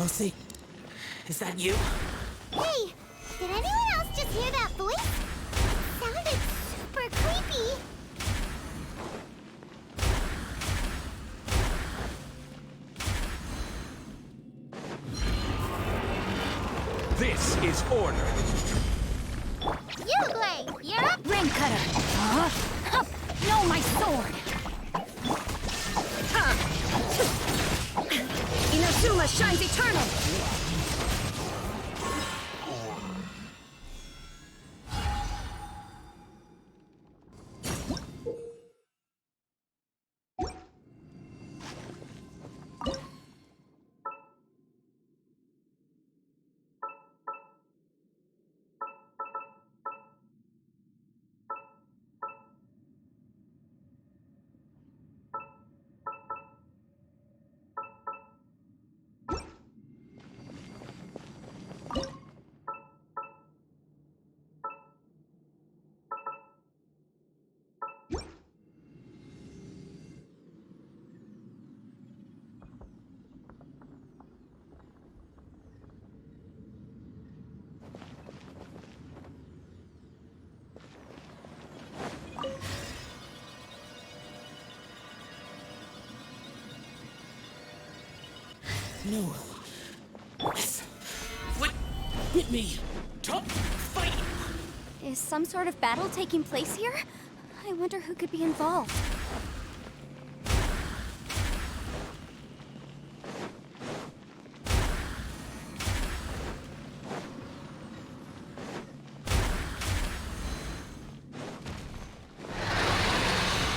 Lucy, is that you? Hey, did anyone else just hear that voice? It sounded super creepy. This is order. You, Glay, you're up. Ring cutter. Hup. No, my sword. Inazuma shines eternal. No. Yes. What? Hit me. Top fight. Is some sort of battle taking place here? I wonder who could be involved.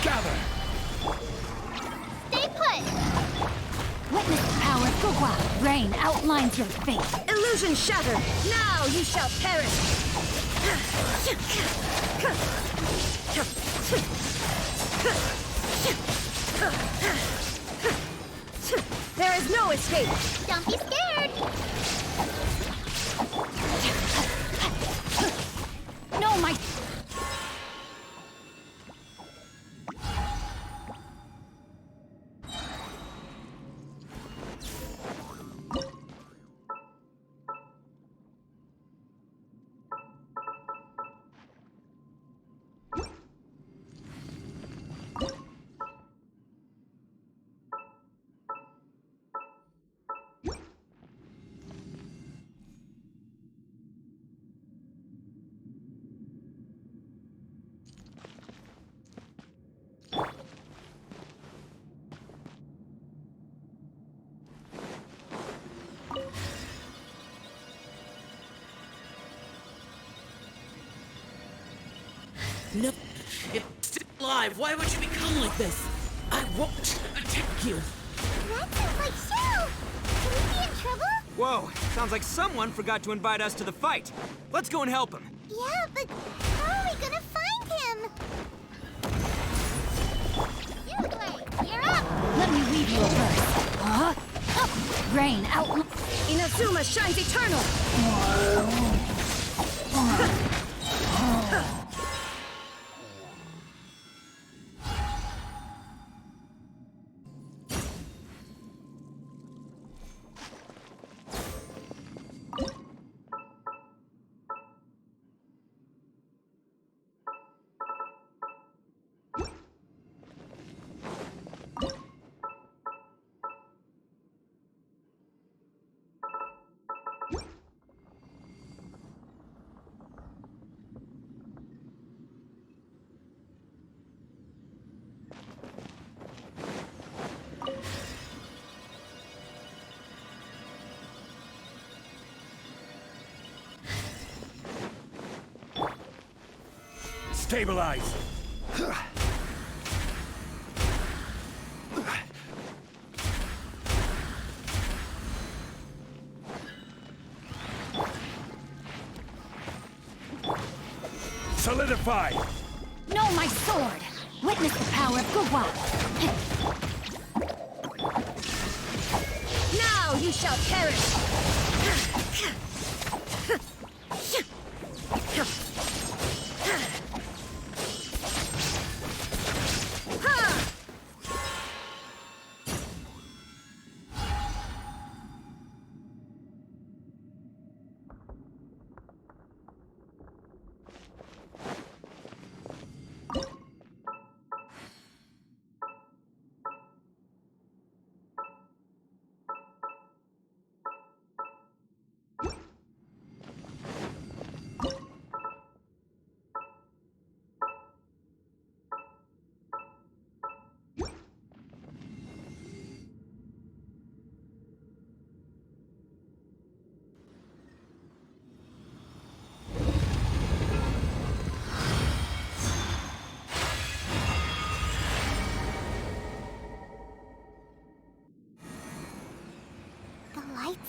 Gather. Stay put. Witness the power of Gugwa. Rain outlines your fate. Illusion shattered. Now you shall perish. There is no escape. Don't be scared. No, my... No. It's still alive. Why would you become like this? I won't attack you. That sounds like Xiao. Could we be in trouble? Whoa, sounds like someone forgot to invite us to the fight. Let's go and help him. Yeah, but how are we gonna find him? You, Glay, you're up. Let me weave you a verse. Up. Rain out... Inazuma shines eternal. Stabilize. Solidify. No, my sword. Witness the power of Gugwa. Now you shall perish.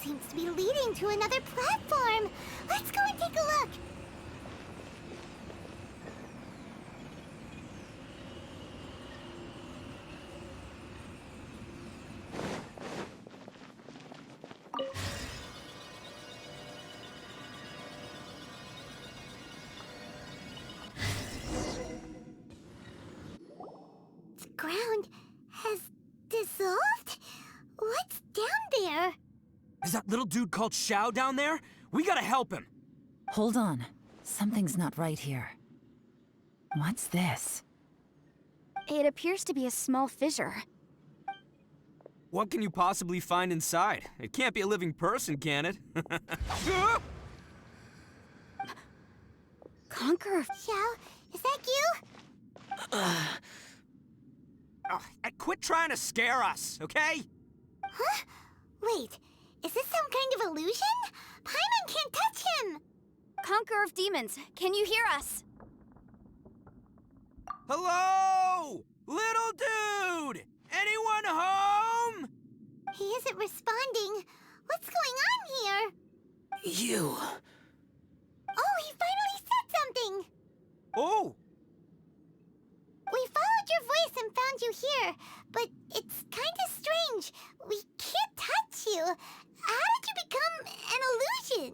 seems to be leading to another platform. Let's go and take a look. The ground has dissolved? What's down there? Is that little dude called Xiao down there? We gotta help him. Hold on. Something's not right here. What's this? It appears to be a small fissure. What can you possibly find inside? It can't be a living person, can it? Conqueror. Xiao, is that you? Oh, quit trying to scare us, okay? Huh? Wait, is this some kind of illusion? Paimon can't touch him! Conqueror of demons, can you hear us? Hello? Little dude! Anyone home? He isn't responding. What's going on here? You. Oh, he finally said something! Oh! We followed your voice and found you here, but it's kind of strange. We can't touch you. How did you become an illusion?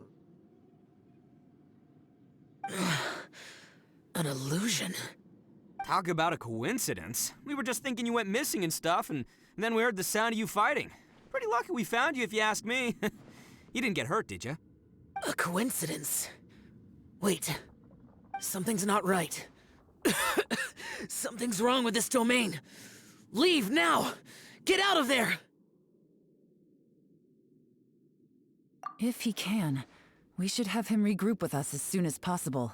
An illusion? Talk about a coincidence. We were just thinking you went missing and stuff, and then we heard the sound of you fighting. Pretty lucky we found you, if you ask me. You didn't get hurt, did you? A coincidence? Wait. Something's not right. Something's wrong with this domain. Leave now! Get out of there! If he can, we should have him regroup with us as soon as possible.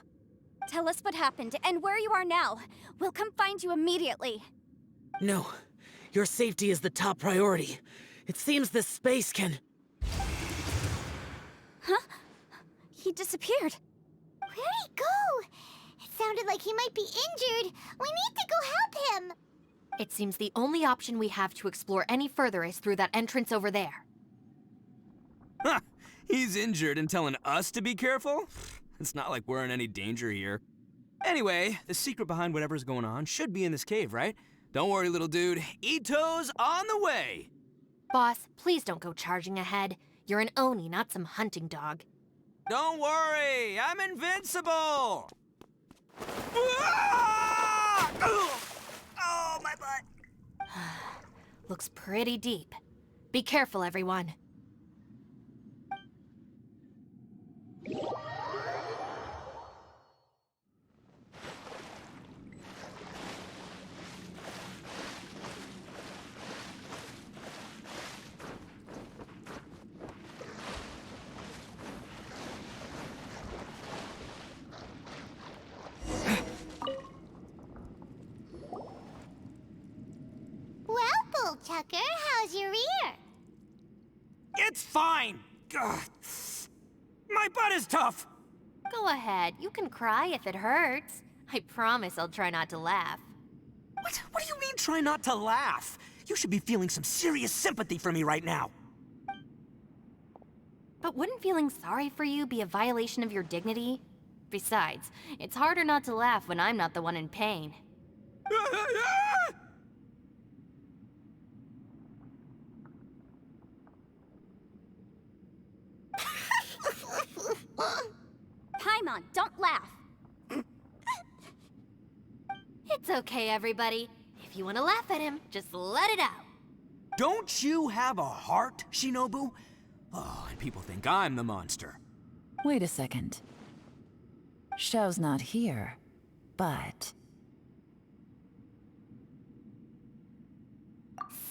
Tell us what happened and where you are now. We'll come find you immediately. No. Your safety is the top priority. It seems this space can... Huh? He disappeared. Where'd he go? It sounded like he might be injured. We need to go help him. It seems the only option we have to explore any further is through that entrance over there. Huh! He's injured and telling us to be careful? It's not like we're in any danger here. Anyway, the secret behind whatever's going on should be in this cave, right? Don't worry, little dude. Ito's on the way! Boss, please don't go charging ahead. You're an Oni, not some hunting dog. Don't worry! I'm invincible! Oh, my butt! Looks pretty deep. Be careful, everyone. Well, Bullchucker, how's your ear? It's fine! Ugh. My butt is tough! Go ahead, you can cry if it hurts. I promise I'll try not to laugh. What do you mean, try not to laugh? You should be feeling some serious sympathy for me right now. But wouldn't feeling sorry for you be a violation of your dignity? Besides, it's harder not to laugh when I'm not the one in pain. Paimon, don't laugh. It's okay, everybody. If you want to laugh at him, just let it out. Don't you have a heart, Shinobu? Oh, and people think I'm the monster. Wait a second. Xiao's not here, but...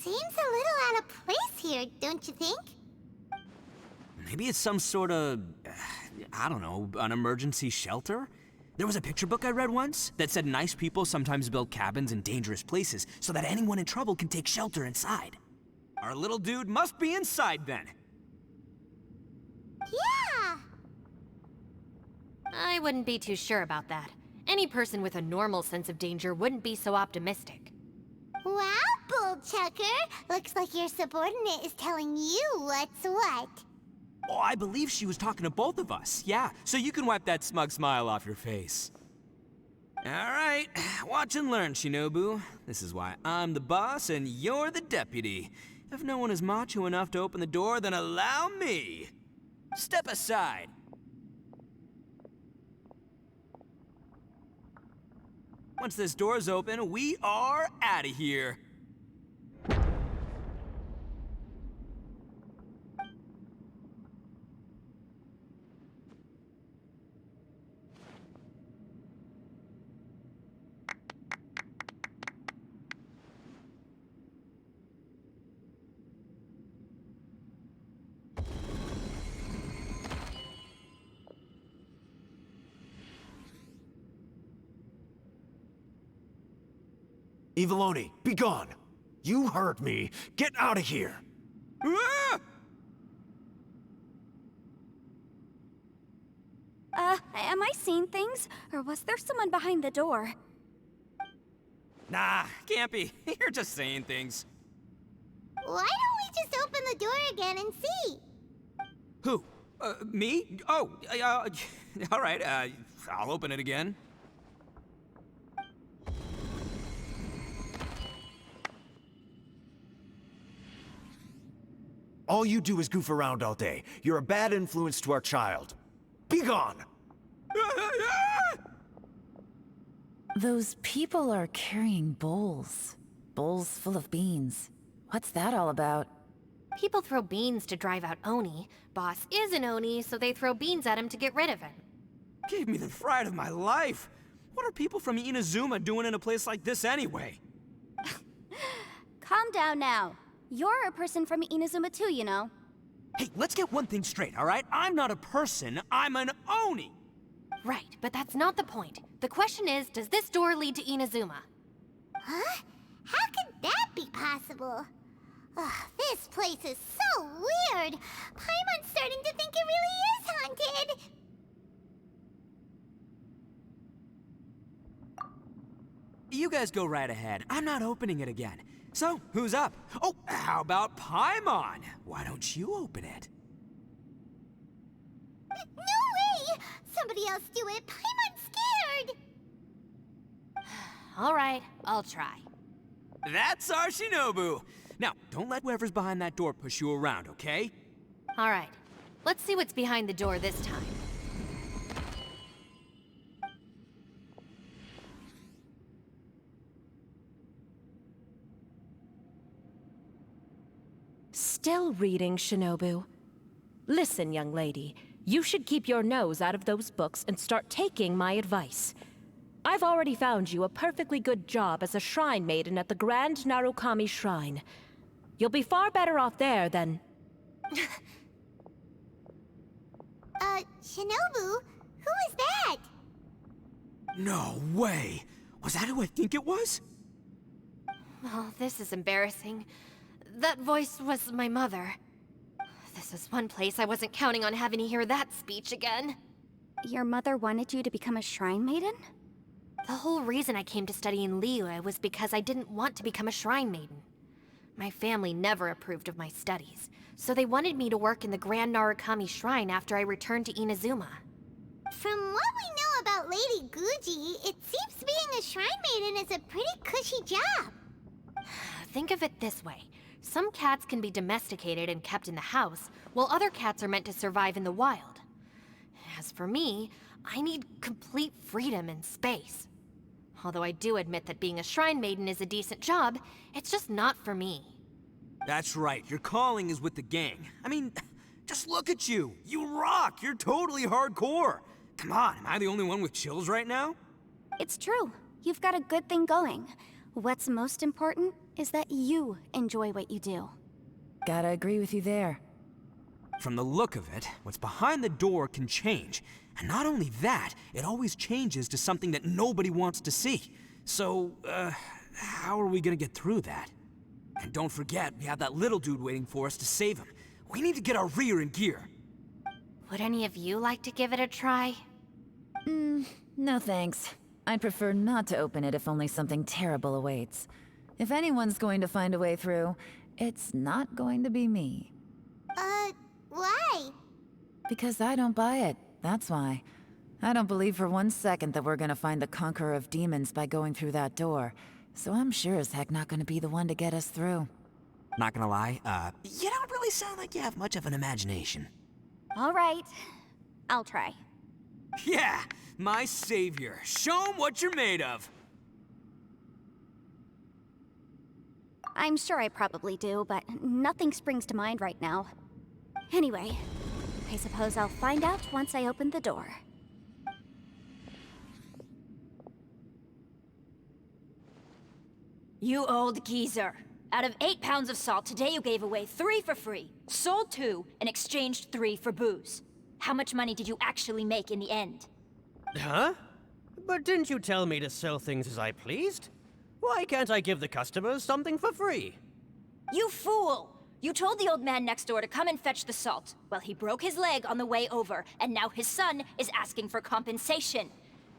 Seems a little out of place here, don't you think? Maybe it's some sort of, I don't know, an emergency shelter? There was a picture book I read once that said nice people sometimes build cabins in dangerous places so that anyone in trouble can take shelter inside. Our little dude must be inside then. Yeah! I wouldn't be too sure about that. Any person with a normal sense of danger wouldn't be so optimistic. Wow, Bullchucker! Looks like your subordinate is telling you what's what. Oh, I believe she was talking to both of us. Yeah, so you can wipe that smug smile off your face. All right, watch and learn, Shinobu. This is why I'm the boss and you're the deputy. If no one is macho enough to open the door, then allow me. Step aside. Once this door's open, we are out of here. Eviloni, be gone! You heard me. Get out of here! Ah! Am I seeing things? Or was there someone behind the door? Nah, can't be. You're just saying things. Why don't we just open the door again and see? Who? Me? Oh, all right, I'll open it again. All you do is goof around all day. You're a bad influence to our child. Be gone! Those people are carrying bowls. Bowls full of beans. What's that all about? People throw beans to drive out Oni. Boss is an Oni, so they throw beans at him to get rid of him. Gave me the fright of my life. What are people from Inazuma doing in a place like this anyway? Calm down now. You're a person from Inazuma too, you know. Hey, let's get one thing straight, all right? I'm not a person, I'm an Oni! Right, but that's not the point. The question is, does this door lead to Inazuma? Huh? How could that be possible? Ugh, this place is so weird. Paimon's starting to think it really is haunted. You guys go right ahead. I'm not opening it again. So, who's up? Oh, how about Paimon? Why don't you open it? No way! Somebody else do it. Paimon's scared. All right, I'll try. That's our Shinobu! Now, don't let whoever's behind that door push you around, okay? All right, let's see what's behind the door this time. Still reading, Shinobu. Listen, young lady, you should keep your nose out of those books and start taking my advice. I've already found you a perfectly good job as a shrine maiden at the Grand Narukami Shrine. You'll be far better off there than... Shinobu? Who is that? No way! Was that who I think it was? Oh, this is embarrassing. That voice was my mother. This is one place I wasn't counting on having to hear that speech again. Your mother wanted you to become a shrine maiden? The whole reason I came to study in Liyue was because I didn't want to become a shrine maiden. My family never approved of my studies, so they wanted me to work in the Grand Narukami Shrine after I returned to Inazuma. From what we know about Lady Guji, it seems being a shrine maiden is a pretty cushy job. Think of it this way. Some cats can be domesticated and kept in the house, while other cats are meant to survive in the wild. As for me, I need complete freedom and space. Although I do admit that being a shrine maiden is a decent job, it's just not for me. That's right, your calling is with the gang. I mean, just look at you. You rock, you're totally hardcore. Come on, am I the only one with chills right now? It's true. You've got a good thing going. What's most important is that you enjoy what you do. Gotta agree with you there. From the look of it, what's behind the door can change. And not only that, it always changes to something that nobody wants to see. So, how are we gonna get through that? And don't forget, we have that little dude waiting for us to save him. We need to get our rear in gear. Would any of you like to give it a try? No thanks. I'd prefer not to open it if only something terrible awaits. If anyone's going to find a way through, it's not going to be me. Why? Because I don't buy it, that's why. I don't believe for one second that we're gonna find the Conqueror of Demons by going through that door. So I'm sure as heck not gonna be the one to get us through. Not gonna lie, you don't really sound like you have much of an imagination. All right. I'll try. Yeah, my savior. Show 'em what you're made of. I'm sure I probably do, but nothing springs to mind right now. Anyway, I suppose I'll find out once I open the door. You old geezer. Out of 8 pounds of salt, today you gave away 3 for free, sold 2, and exchanged 3 for booze. How much money did you actually make in the end? Huh? But didn't you tell me to sell things as I pleased? Why can't I give the customers something for free? You fool! You told the old man next door to come and fetch the salt. Well, he broke his leg on the way over, and now his son is asking for compensation.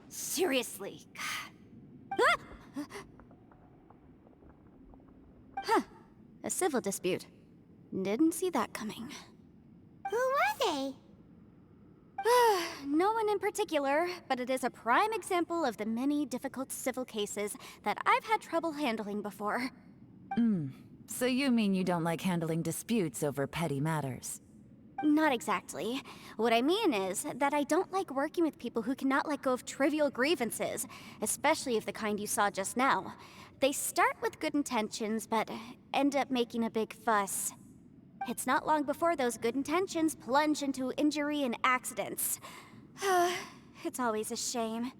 Seriously. Huh. A civil dispute. Didn't see that coming. Who were they? No one in particular, but it is a prime example of the many difficult civil cases that I've had trouble handling before. So you mean you don't like handling disputes over petty matters? Not exactly. What I mean is that I don't like working with people who cannot let go of trivial grievances, especially of the kind you saw just now. They start with good intentions, but end up making a big fuss. It's not long before those good intentions plunge into injury and accidents. It's always a shame.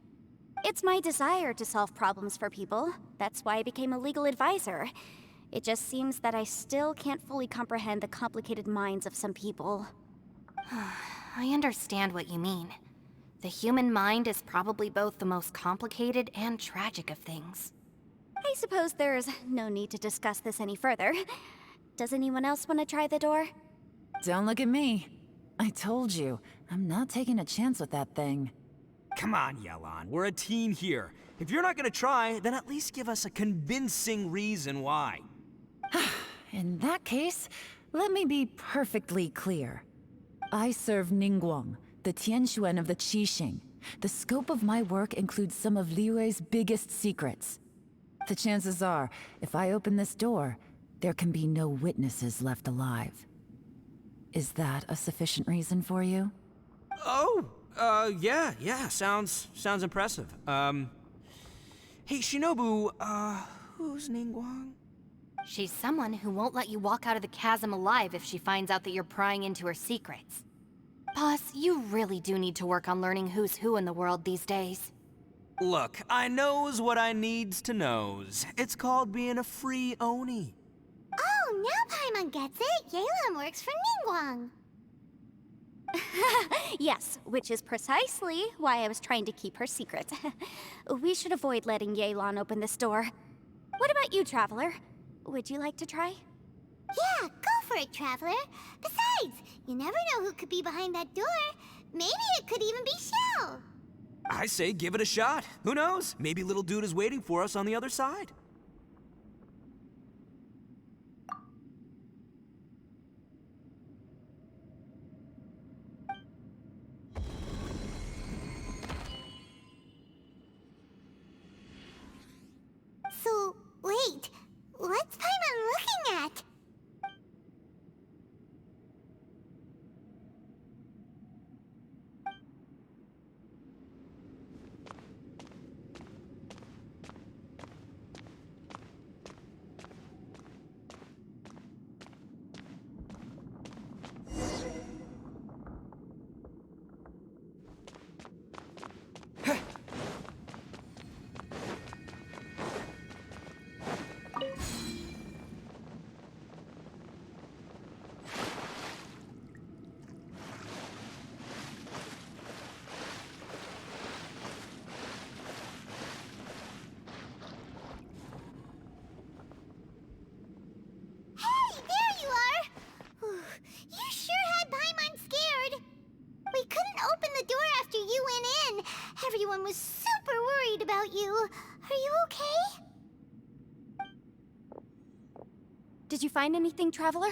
It's my desire to solve problems for people. That's why I became a legal advisor. It just seems that I still can't fully comprehend the complicated minds of some people. I understand what you mean. The human mind is probably both the most complicated and tragic of things. I suppose there's no need to discuss this any further. Does anyone else want to try the door? Don't look at me. I told you, I'm not taking a chance with that thing. Come on, Yelan. We're a team here. If you're not gonna try, then at least give us a convincing reason why. In that case, let me be perfectly clear. I serve Ningguang, the Tianxuan of the Qixing. The scope of my work includes some of Liyue's biggest secrets. The chances are, if I open this door, there can be no witnesses left alive. Is that a sufficient reason for you? Oh, yeah, sounds impressive. Hey, Shinobu, who's Ningguang? She's someone who won't let you walk out of the chasm alive if she finds out that you're prying into her secrets. Boss, you really do need to work on learning who's who in the world these days. Look, I knows what I needs to knows. It's called being a free Oni. Oh, now Paimon gets it. Yelan works for Ningguang. Yes, which is precisely why I was trying to keep her secret. We should avoid letting Yelan open this door. What about you, Traveler? Would you like to try? Yeah, go for it, Traveler. Besides, you never know who could be behind that door. Maybe it could even be Xiao. I say give it a shot. Who knows? Maybe little dude is waiting for us on the other side. So, wait. What's Paimon looking at? Everyone was super worried about you. Are you okay? Did you find anything, Traveler?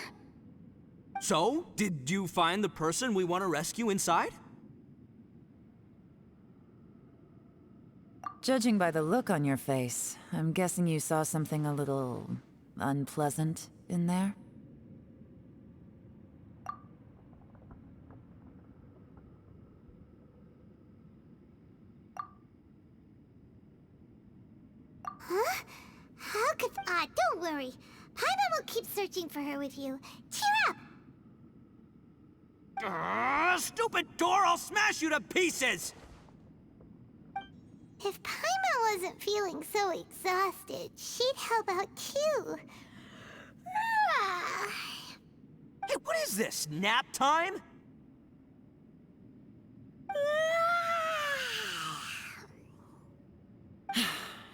So, did you find the person we want to rescue inside? Judging by the look on your face, I'm guessing you saw something a little unpleasant in there? Huh? How could... don't worry. Paimon will keep searching for her with you. Cheer up! Stupid door! I'll smash you to pieces! If Paimon wasn't feeling so exhausted, she'd help out too. Hey, what is this? Nap time?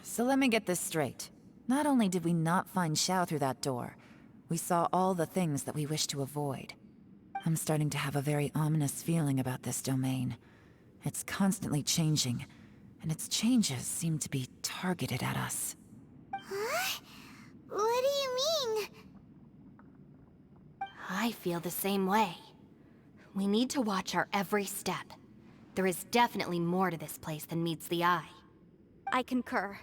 So let me get this straight. Not only did we not find Xiao through that door, we saw all the things that we wish to avoid. I'm starting to have a very ominous feeling about this domain. It's constantly changing, and its changes seem to be targeted at us. Huh? What do you mean? I feel the same way. We need to watch our every step. There is definitely more to this place than meets the eye. I concur.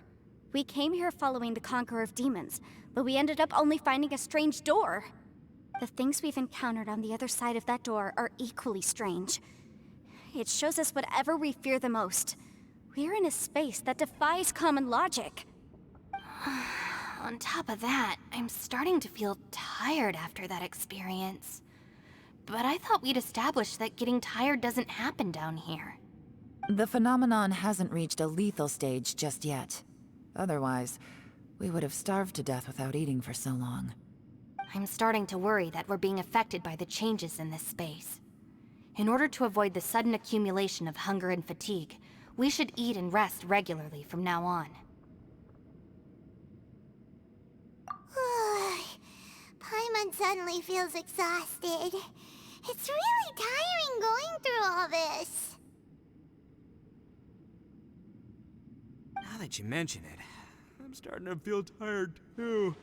We came here following the Conqueror of Demons, but we ended up only finding a strange door. The things we've encountered on the other side of that door are equally strange. It shows us whatever we fear the most. We're in a space that defies common logic. On top of that, I'm starting to feel tired after that experience. But I thought we'd established that getting tired doesn't happen down here. The phenomenon hasn't reached a lethal stage just yet. Otherwise, we would have starved to death without eating for so long. I'm starting to worry that we're being affected by the changes in this space. In order to avoid the sudden accumulation of hunger and fatigue, we should eat and rest regularly from now on. Paimon suddenly feels exhausted. It's really tiring going through all this. Now that you mention it, I'm starting to feel tired too.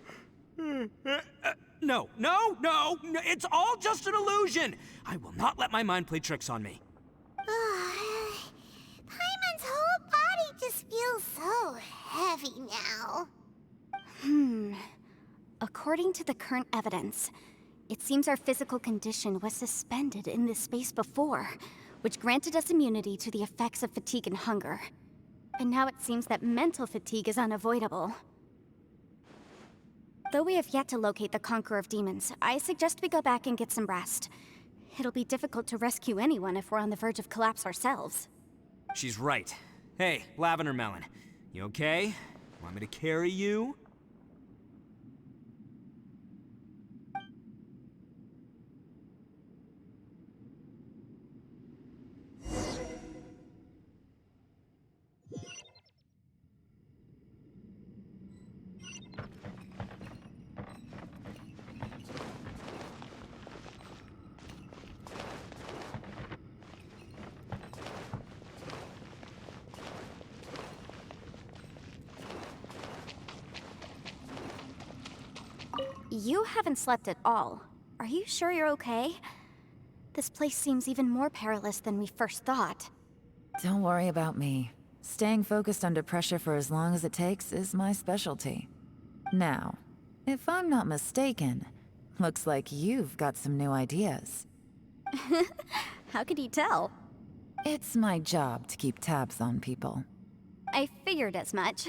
No, it's all just an illusion! I will not let my mind play tricks on me. Paimon's whole body just feels so heavy now. According to the current evidence, it seems our physical condition was suspended in this space before, which granted us immunity to the effects of fatigue and hunger. But now it seems that mental fatigue is unavoidable. Though we have yet to locate the Conqueror of Demons, I suggest we go back and get some rest. It'll be difficult to rescue anyone if we're on the verge of collapse ourselves. She's right. Hey, Lavender Melon, you okay? Want me to carry you? You haven't slept at all. Are you sure you're okay? This place seems even more perilous than we first thought. Don't worry about me. Staying focused under pressure for as long as it takes is my specialty. Now, if I'm not mistaken, looks like you've got some new ideas. How could you tell? It's my job to keep tabs on people. I figured as much.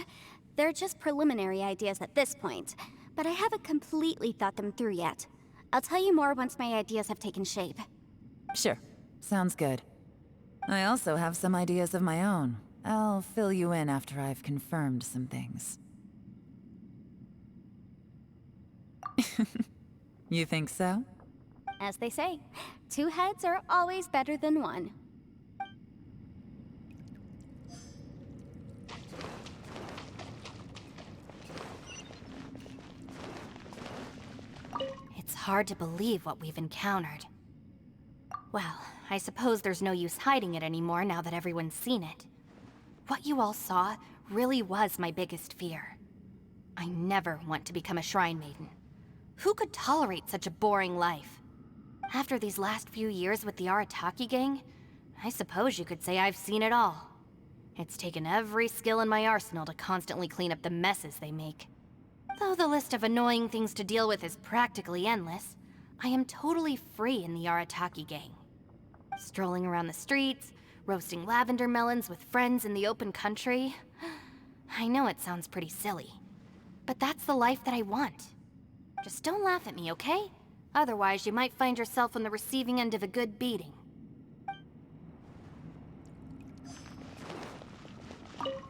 They're just preliminary ideas at this point, but I haven't completely thought them through yet. I'll tell you more once my ideas have taken shape. Sure. Sounds good. I also have some ideas of my own. I'll fill you in after I've confirmed some things. You think so? As they say, two heads are always better than one. It's hard to believe what we've encountered. Well, I suppose there's no use hiding it anymore now that everyone's seen it. What you all saw really was my biggest fear. I never want to become a shrine maiden. Who could tolerate such a boring life? After these last few years with the Arataki gang, I suppose you could say I've seen it all. It's taken every skill in my arsenal to constantly clean up the messes they make. Though the list of annoying things to deal with is practically endless, I am totally free in the Arataki gang. Strolling around the streets, roasting lavender melons with friends in the open country. I know it sounds pretty silly, but that's the life that I want. Just don't laugh at me, okay? Otherwise, you might find yourself on the receiving end of a good beating.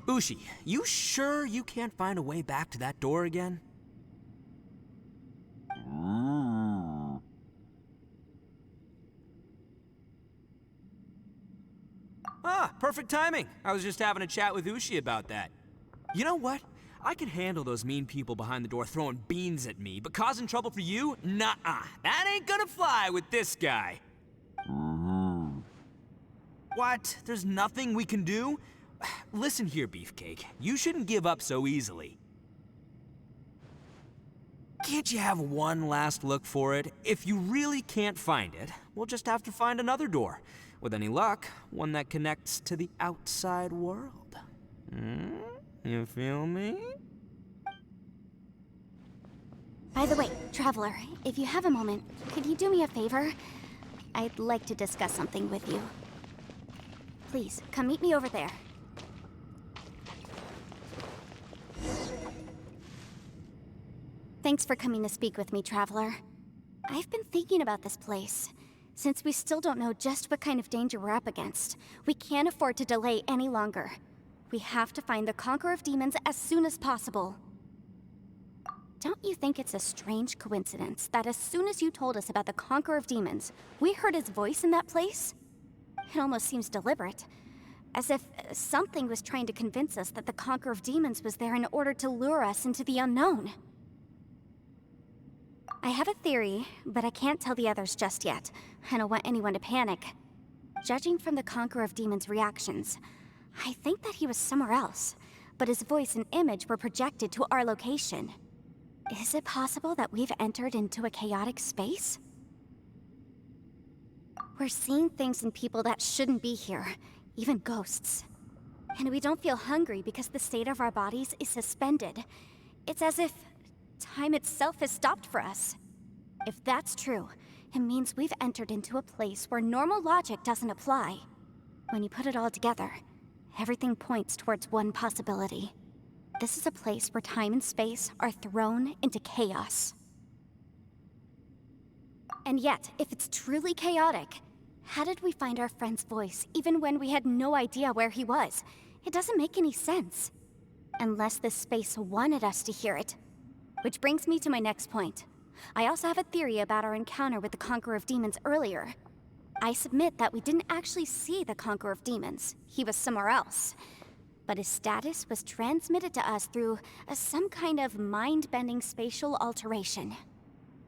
Ushi, you sure you can't find a way back to that door again? Ah, perfect timing. I was just having a chat with Ushi about that. You know what? I can handle those mean people behind the door throwing beans at me, but causing trouble for you? Nuh-uh. That ain't gonna fly with this guy. What? There's nothing we can do? Listen here, Beefcake. You shouldn't give up so easily. Can't you have one last look for it? If you really can't find it, we'll just have to find another door. With any luck, one that connects to the outside world. You feel me? By the way, Traveler, if you have a moment, could you do me a favor? I'd like to discuss something with you. Please, come meet me over there. Thanks for coming to speak with me, Traveler. I've been thinking about this place. Since we still don't know just what kind of danger we're up against, we can't afford to delay any longer. We have to find the Conqueror of Demons as soon as possible. Don't you think it's a strange coincidence that as soon as you told us about the Conqueror of Demons, we heard his voice in that place? It almost seems deliberate. As if something was trying to convince us that the Conqueror of Demons was there in order to lure us into the unknown. I have a theory, but I can't tell the others just yet. I don't want anyone to panic. Judging from the Conqueror of Demons' reactions, I think that he was somewhere else, but his voice and image were projected to our location. Is it possible that we've entered into a chaotic space? We're seeing things in people that shouldn't be here, even ghosts. And we don't feel hungry because the state of our bodies is suspended. It's as if time itself has stopped for us. If that's true, it means we've entered into a place where normal logic doesn't apply. When you put it all together, everything points towards one possibility. This is a place where time and space are thrown into chaos. And yet, if it's truly chaotic, how did we find our friend's voice even when we had no idea where he was? It doesn't make any sense. Unless this space wanted us to hear it. Which brings me to my next point. I also have a theory about our encounter with the Conqueror of Demons earlier. I submit that we didn't actually see the Conqueror of Demons. He was somewhere else. But his status was transmitted to us through some kind of mind-bending spatial alteration.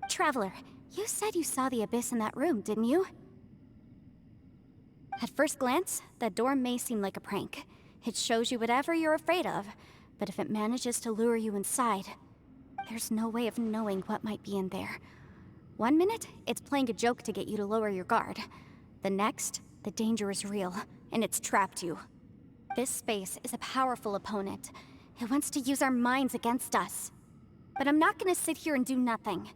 Traveler, you said you saw the abyss in that room, didn't you? At first glance, that door may seem like a prank. It shows you whatever you're afraid of, but if it manages to lure you inside, there's no way of knowing what might be in there. One minute, it's playing a joke to get you to lower your guard. The next, the danger is real, and it's trapped you. This space is a powerful opponent. It wants to use our minds against us. But I'm not gonna sit here and do nothing.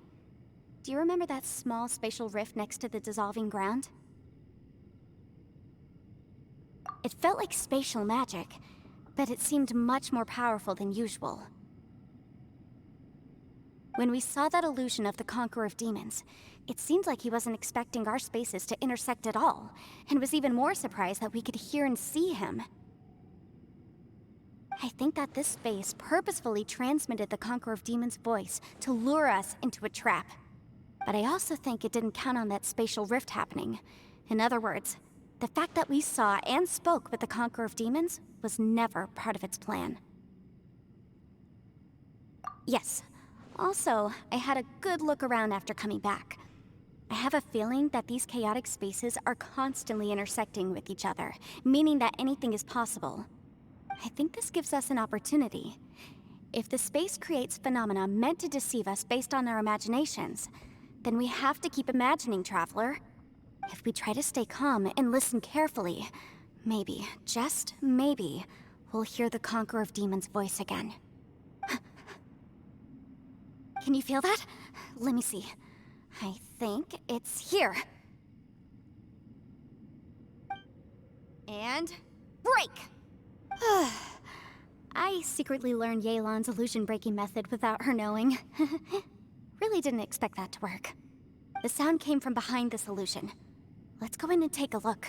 Do you remember that small spatial rift next to the dissolving ground? It felt like spatial magic, but it seemed much more powerful than usual. When we saw that illusion of the Conqueror of Demons, it seemed like he wasn't expecting our spaces to intersect at all, and was even more surprised that we could hear and see him. I think that this space purposefully transmitted the Conqueror of Demons' voice to lure us into a trap. But I also think it didn't count on that spatial rift happening. In other words, the fact that we saw and spoke with the Conqueror of Demons was never part of its plan. Yes. Also, I had a good look around after coming back. I have a feeling that these chaotic spaces are constantly intersecting with each other, meaning that anything is possible. I think this gives us an opportunity. If the space creates phenomena meant to deceive us based on our imaginations, then we have to keep imagining, Traveler. If we try to stay calm and listen carefully, maybe, just maybe, we'll hear the Conqueror of Demons' voice again. Can you feel that? Let me see. I think it's here. And break! I secretly learned Yelan's illusion-breaking method without her knowing. Really didn't expect that to work. The sound came from behind this illusion. Let's go in and take a look.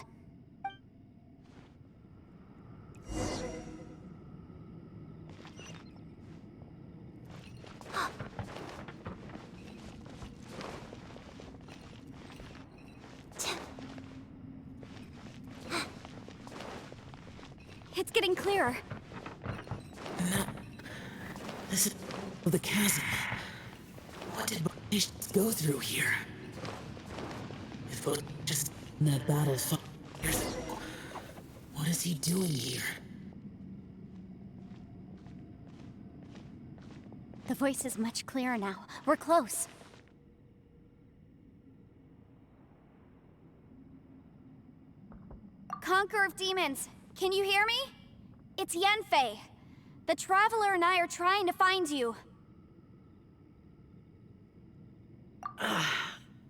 It's getting clearer. No. This is the chasm. What did Bosacias go through here? If Bosacias in that battle 5 years ago, what is he doing here? The voice is much clearer now. We're close. Conqueror of Demons, can you hear me? It's Yanfei. The Traveler and I are trying to find you.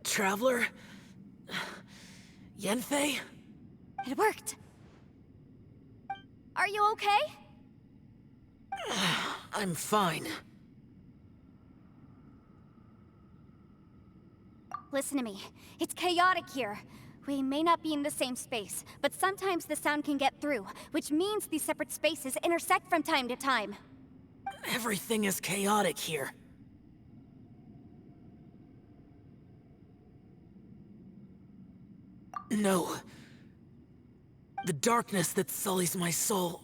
Traveler? Yanfei? It worked. Are you okay? I'm fine. Listen to me. It's chaotic here. We may not be in the same space, but sometimes the sound can get through, which means these separate spaces intersect from time to time. Everything is chaotic here. No. The darkness that sullies my soul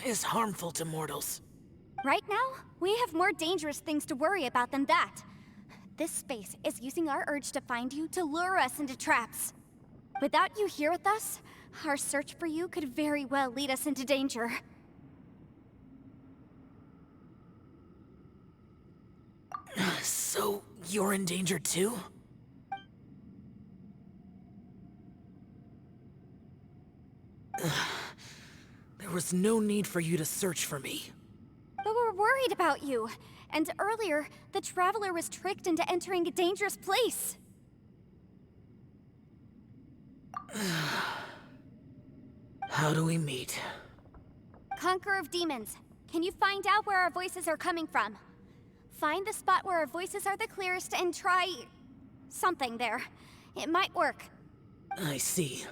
is harmful to mortals. Right now, we have more dangerous things to worry about than that. This space is using our urge to find you to lure us into traps. Without you here with us, our search for you could very well lead us into danger. So, you're in danger too? There was no need for you to search for me. But we're worried about you. And earlier, the Traveler was tricked into entering a dangerous place. How do we meet? Conqueror of Demons, can you find out where our voices are coming from? Find the spot where our voices are the clearest and try... something there. It might work. I see.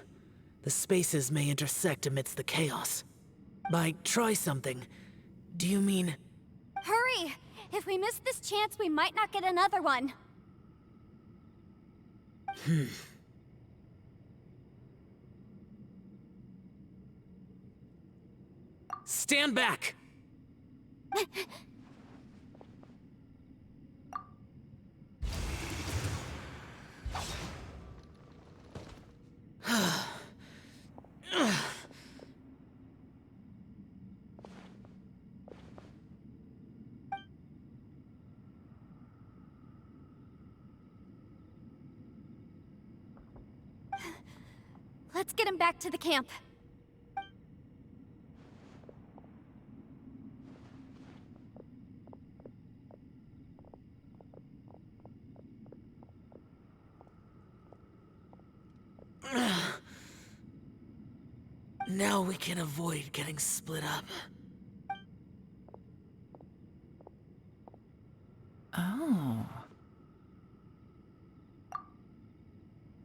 The spaces may intersect amidst the chaos. By try something, do you mean... Hurry! If we miss this chance, we might not get another one. Stand back! Let's get him back to the camp. Now we can avoid getting split up. Oh.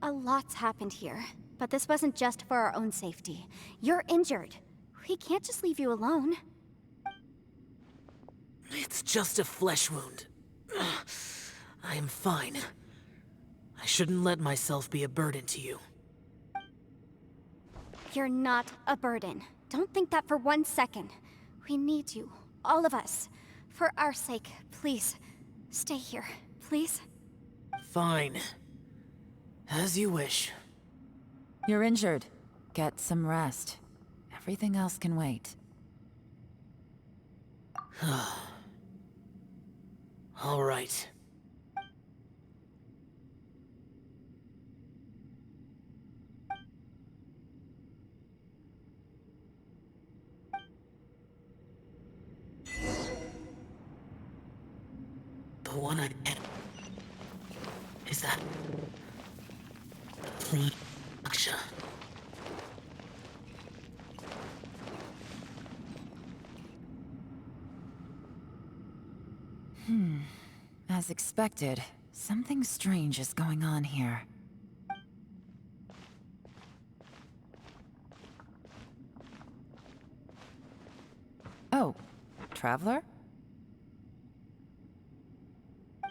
A lot's happened here, but this wasn't just for our own safety. You're injured. We can't just leave you alone. It's just a flesh wound. I am fine. I shouldn't let myself be a burden to you. You're not a burden. Don't think that for 1 second. We need you, all of us. For our sake, please, stay here, please. Fine. As you wish. You're injured. Get some rest. Everything else can wait. All right. The one I get. Is that... Clean Aksha. As expected, something strange is going on here. Oh, Traveler?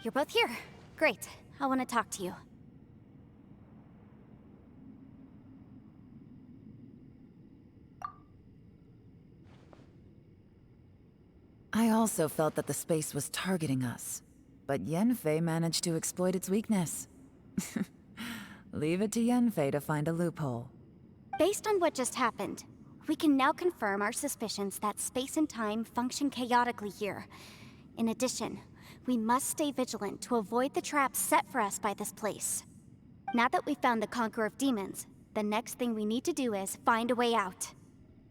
You're both here. Great. I want to talk to you. I also felt that the space was targeting us, but Yenfei managed to exploit its weakness. Leave it to Yenfei to find a loophole. Based on what just happened, we can now confirm our suspicions that space and time function chaotically here. In addition, we must stay vigilant to avoid the traps set for us by this place. Now that we've found the Conqueror of Demons, the next thing we need to do is find a way out.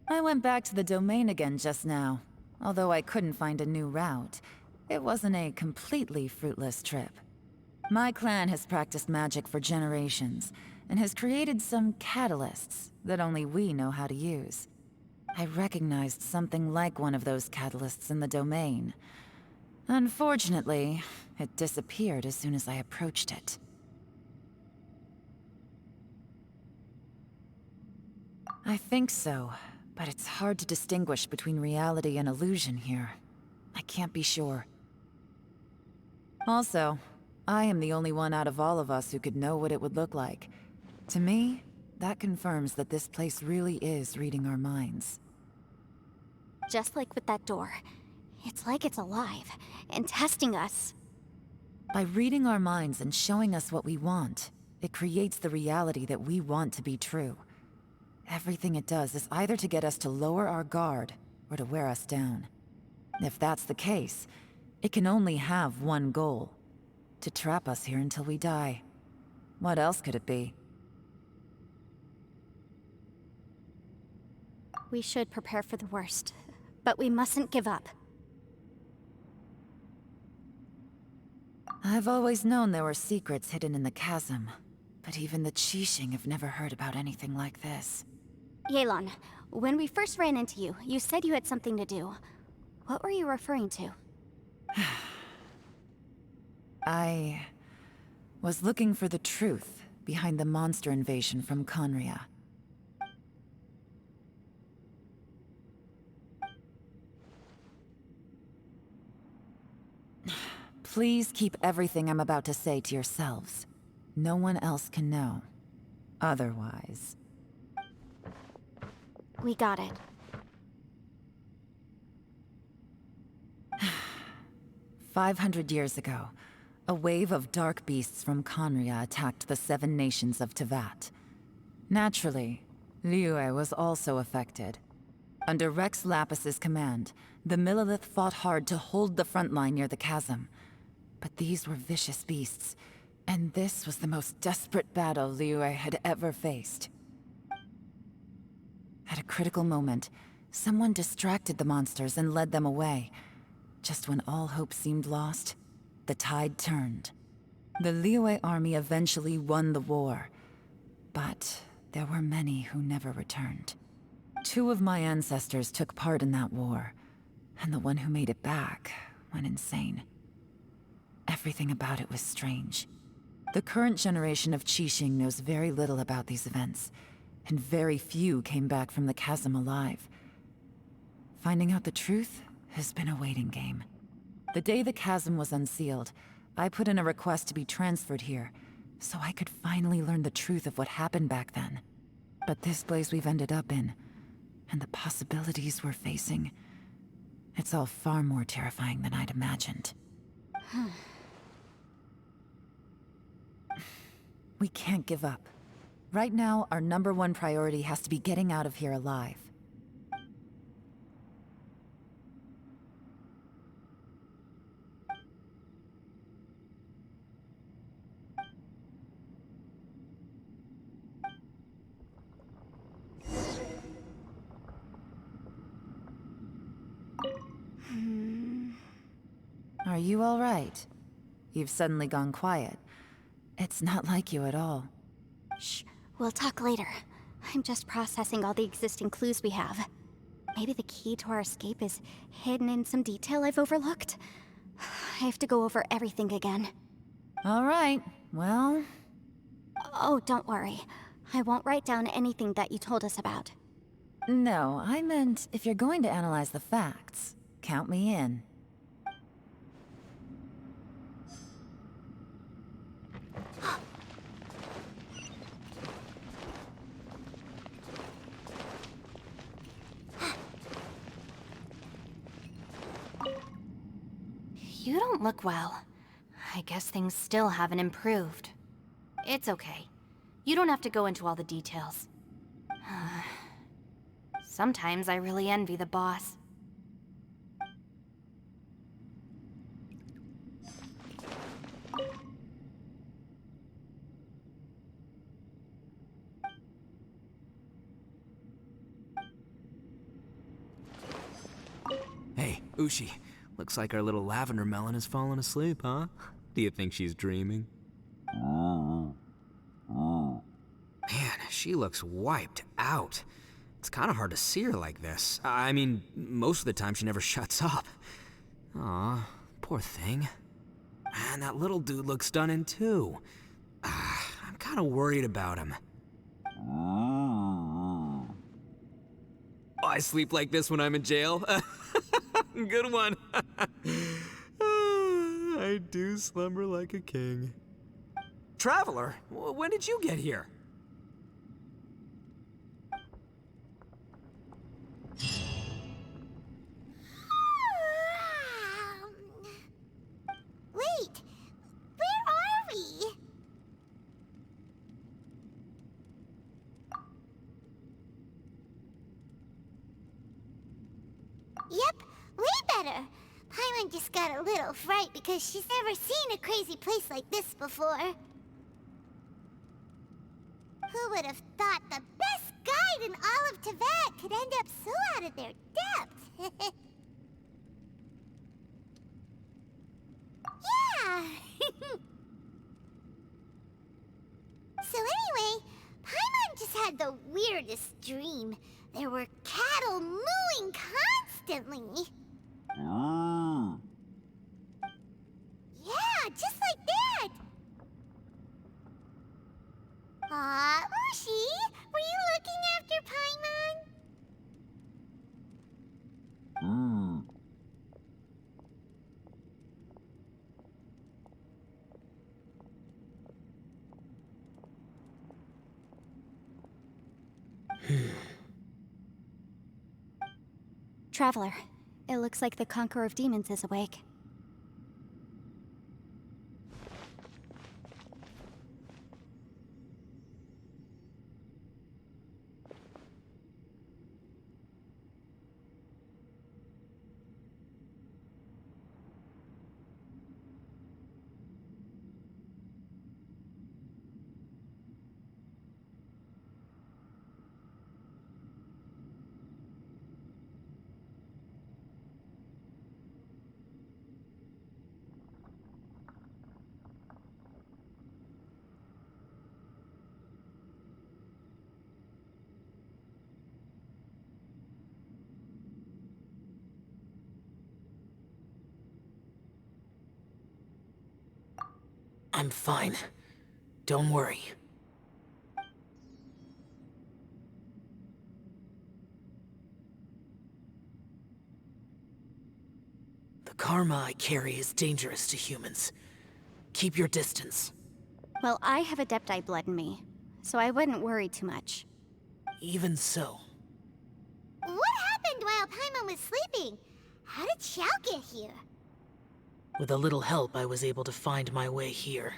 I went back to the domain again just now. Although I couldn't find a new route, it wasn't a completely fruitless trip. My clan has practiced magic for generations, and has created some catalysts that only we know how to use. I recognized something like one of those catalysts in the domain. Unfortunately, it disappeared as soon as I approached it. I think so. But it's hard to distinguish between reality and illusion here. I can't be sure. Also, I am the only one out of all of us who could know what it would look like. To me, that confirms that this place really is reading our minds. Just like with that door, it's like it's alive and testing us. By reading our minds and showing us what we want, it creates the reality that we want to be true. Everything it does is either to get us to lower our guard, or to wear us down. If that's the case, it can only have one goal. To trap us here until we die. What else could it be? We should prepare for the worst, but we mustn't give up. I've always known there were secrets hidden in the chasm, but even the Qixing have never heard about anything like this. Yelan, when we first ran into you, you said you had something to do. What were you referring to? I was looking for the truth behind the monster invasion from Conria. Please keep everything I'm about to say to yourselves. No one else can know. Otherwise... We got it. 500 years ago, a wave of dark beasts from Conria attacked the 7 nations of Tevat. Naturally, Liyue was also affected. Under Rex Lapis's command, the Millelith fought hard to hold the front line near the chasm. But these were vicious beasts, and this was the most desperate battle Liyue had ever faced. At a critical moment, someone distracted the monsters and led them away. Just when all hope seemed lost, the tide turned. The Liyue army eventually won the war, but there were many who never returned. 2 of my ancestors took part in that war, and the one who made it back went insane. Everything about it was strange. The current generation of Qixing knows very little about these events, and very few came back from the chasm alive. Finding out the truth has been a waiting game. The day the chasm was unsealed, I put in a request to be transferred here, so I could finally learn the truth of what happened back then. But this place we've ended up in, and the possibilities we're facing, it's all far more terrifying than I'd imagined. We can't give up. Right now, our #1 priority has to be getting out of here alive. Are you all right? You've suddenly gone quiet. It's not like you at all. Shh, we'll talk later. I'm just processing all the existing clues we have. Maybe the key to our escape is hidden in some detail I've overlooked. I have to go over everything again. All right, well... Oh, don't worry. I won't write down anything that you told us about. No, I meant if you're going to analyze the facts, count me in. You don't look well. I guess things still haven't improved. It's okay. You don't have to go into all the details. Sometimes I really envy the boss. Hey, Ushi. Looks like our little lavender melon has fallen asleep, huh? Do you think she's dreaming? Man, she looks wiped out. It's kind of hard to see her like this. I mean, most of the time she never shuts up. Aw, poor thing. Man, that little dude looks stunning too. I'm kind of worried about him. I sleep like this when I'm in jail. Good one. I do slumber like a king. Traveler, when did you get here? Wait, where are we? Yep, way better. Paimon just got a little fright because she's never seen a crazy place like this before. Who would have thought the best guide in all of Tibet could end up so out of their depth? Yeah! So anyway, Paimon just had the weirdest dream. There were cattle mooing constantly. Yeah, just like that! Aw, Ushi, were you looking after Paimon? Traveler, it looks like the Conqueror of Demons is awake. I'm fine. Don't worry. The karma I carry is dangerous to humans. Keep your distance. Well, I have Adepti blood in me, so I wouldn't worry too much. Even so. What happened while Paimon was sleeping? How did Xiao get here? With a little help, I was able to find my way here.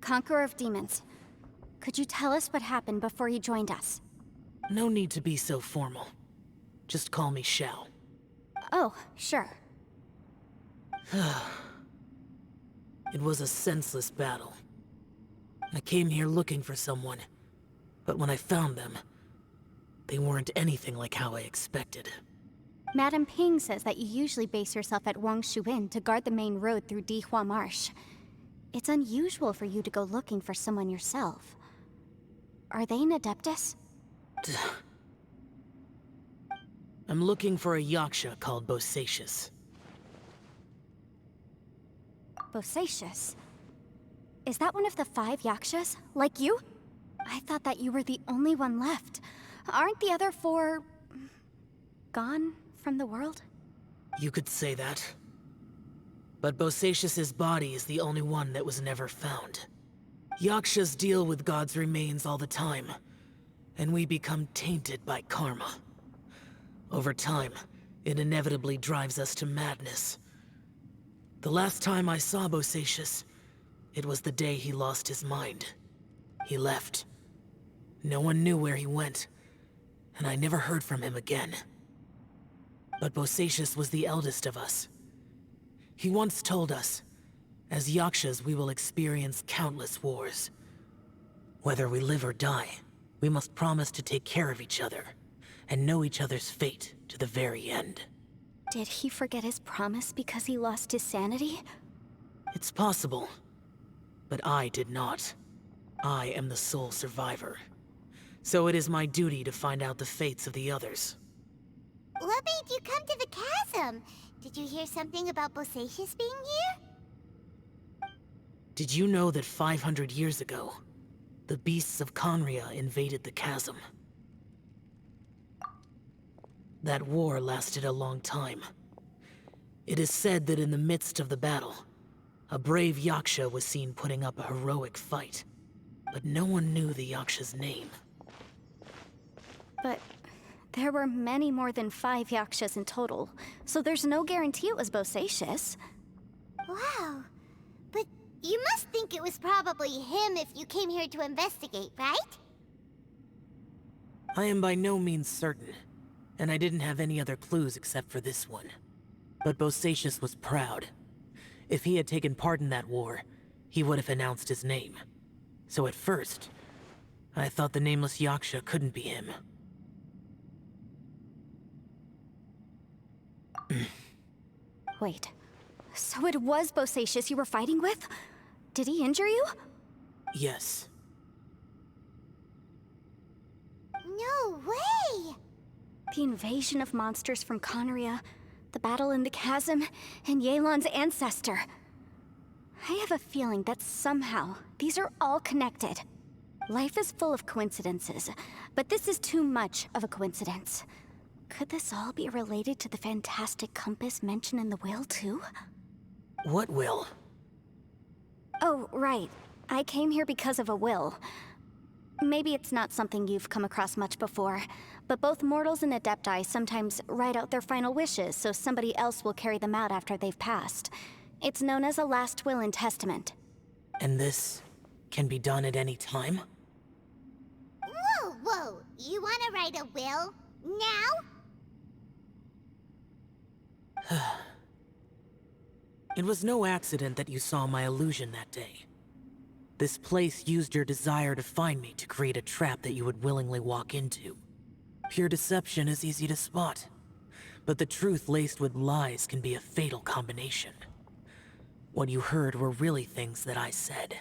Conqueror of Demons, could you tell us what happened before you joined us? No need to be so formal. Just call me Xiao. Oh, sure. It was a senseless battle. I came here looking for someone, but when I found them, they weren't anything like how I expected. Madame Ping says that you usually base yourself at Wangshuin to guard the main road through Dihua Marsh. It's unusual for you to go looking for someone yourself. Are they an Adeptus? I'm looking for a yaksha called Bosacias. Bosacias? Is that one of the 5 yakshas? Like you? I thought that you were the only one left. Aren't the other 4... gone from the world? You could say that. But Bosacias' body is the only one that was never found. Yakshas deal with God's remains all the time, and we become tainted by karma. Over time, it inevitably drives us to madness. The last time I saw Bosacias, it was the day he lost his mind. He left. No one knew where he went, and I never heard from him again. But Bosacias was the eldest of us. He once told us, as yakshas we will experience countless wars. Whether we live or die, we must promise to take care of each other, and know each other's fate to the very end. Did he forget his promise because he lost his sanity? It's possible, but I did not. I am the sole survivor. So it is my duty to find out the fates of the others. What made you come to the chasm? Did you hear something about Bosacias being here? Did you know that 500 years ago, the beasts of Conria invaded the chasm? That war lasted a long time. It is said that in the midst of the battle, a brave yaksha was seen putting up a heroic fight. But no one knew the yaksha's name. But there were many more than 5 yakshas in total, so there's no guarantee it was Bosacias. Wow. But you must think it was probably him if you came here to investigate, right? I am by no means certain, and I didn't have any other clues except for this one. But Bosacias was proud. If he had taken part in that war, he would have announced his name. So at first, I thought the nameless yaksha couldn't be him. Wait, so it was Bosacias you were fighting with? Did he injure you? Yes. No way! The invasion of monsters from Conria, the battle in the chasm, and Yelan's ancestor. I have a feeling that somehow these are all connected. Life is full of coincidences, but this is too much of a coincidence. Could this all be related to the fantastic compass mentioned in the will, too? What will? Oh, right. I came here because of a will. Maybe it's not something you've come across much before, but both mortals and Adepti sometimes write out their final wishes so somebody else will carry them out after they've passed. It's known as a last will and testament. And this can be done at any time? Whoa, whoa! You wanna write a will? Now? It was no accident that you saw my illusion that day. This place used your desire to find me to create a trap that you would willingly walk into. Pure deception is easy to spot, but the truth laced with lies can be a fatal combination. What you heard were really things that I said.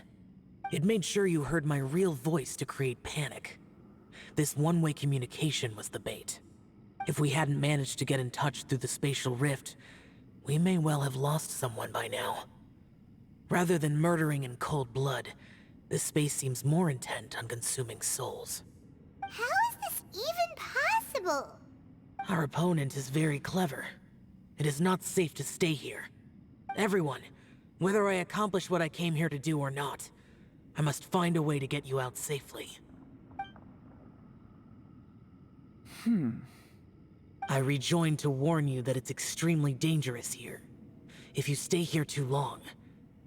It made sure you heard my real voice to create panic. This one-way communication was the bait. If we hadn't managed to get in touch through the spatial rift, we may well have lost someone by now. Rather than murdering in cold blood, this space seems more intent on consuming souls. How is this even possible? Our opponent is very clever. It is not safe to stay here. Everyone, whether I accomplish what I came here to do or not, I must find a way to get you out safely. I rejoined to warn you that it's extremely dangerous here. If you stay here too long,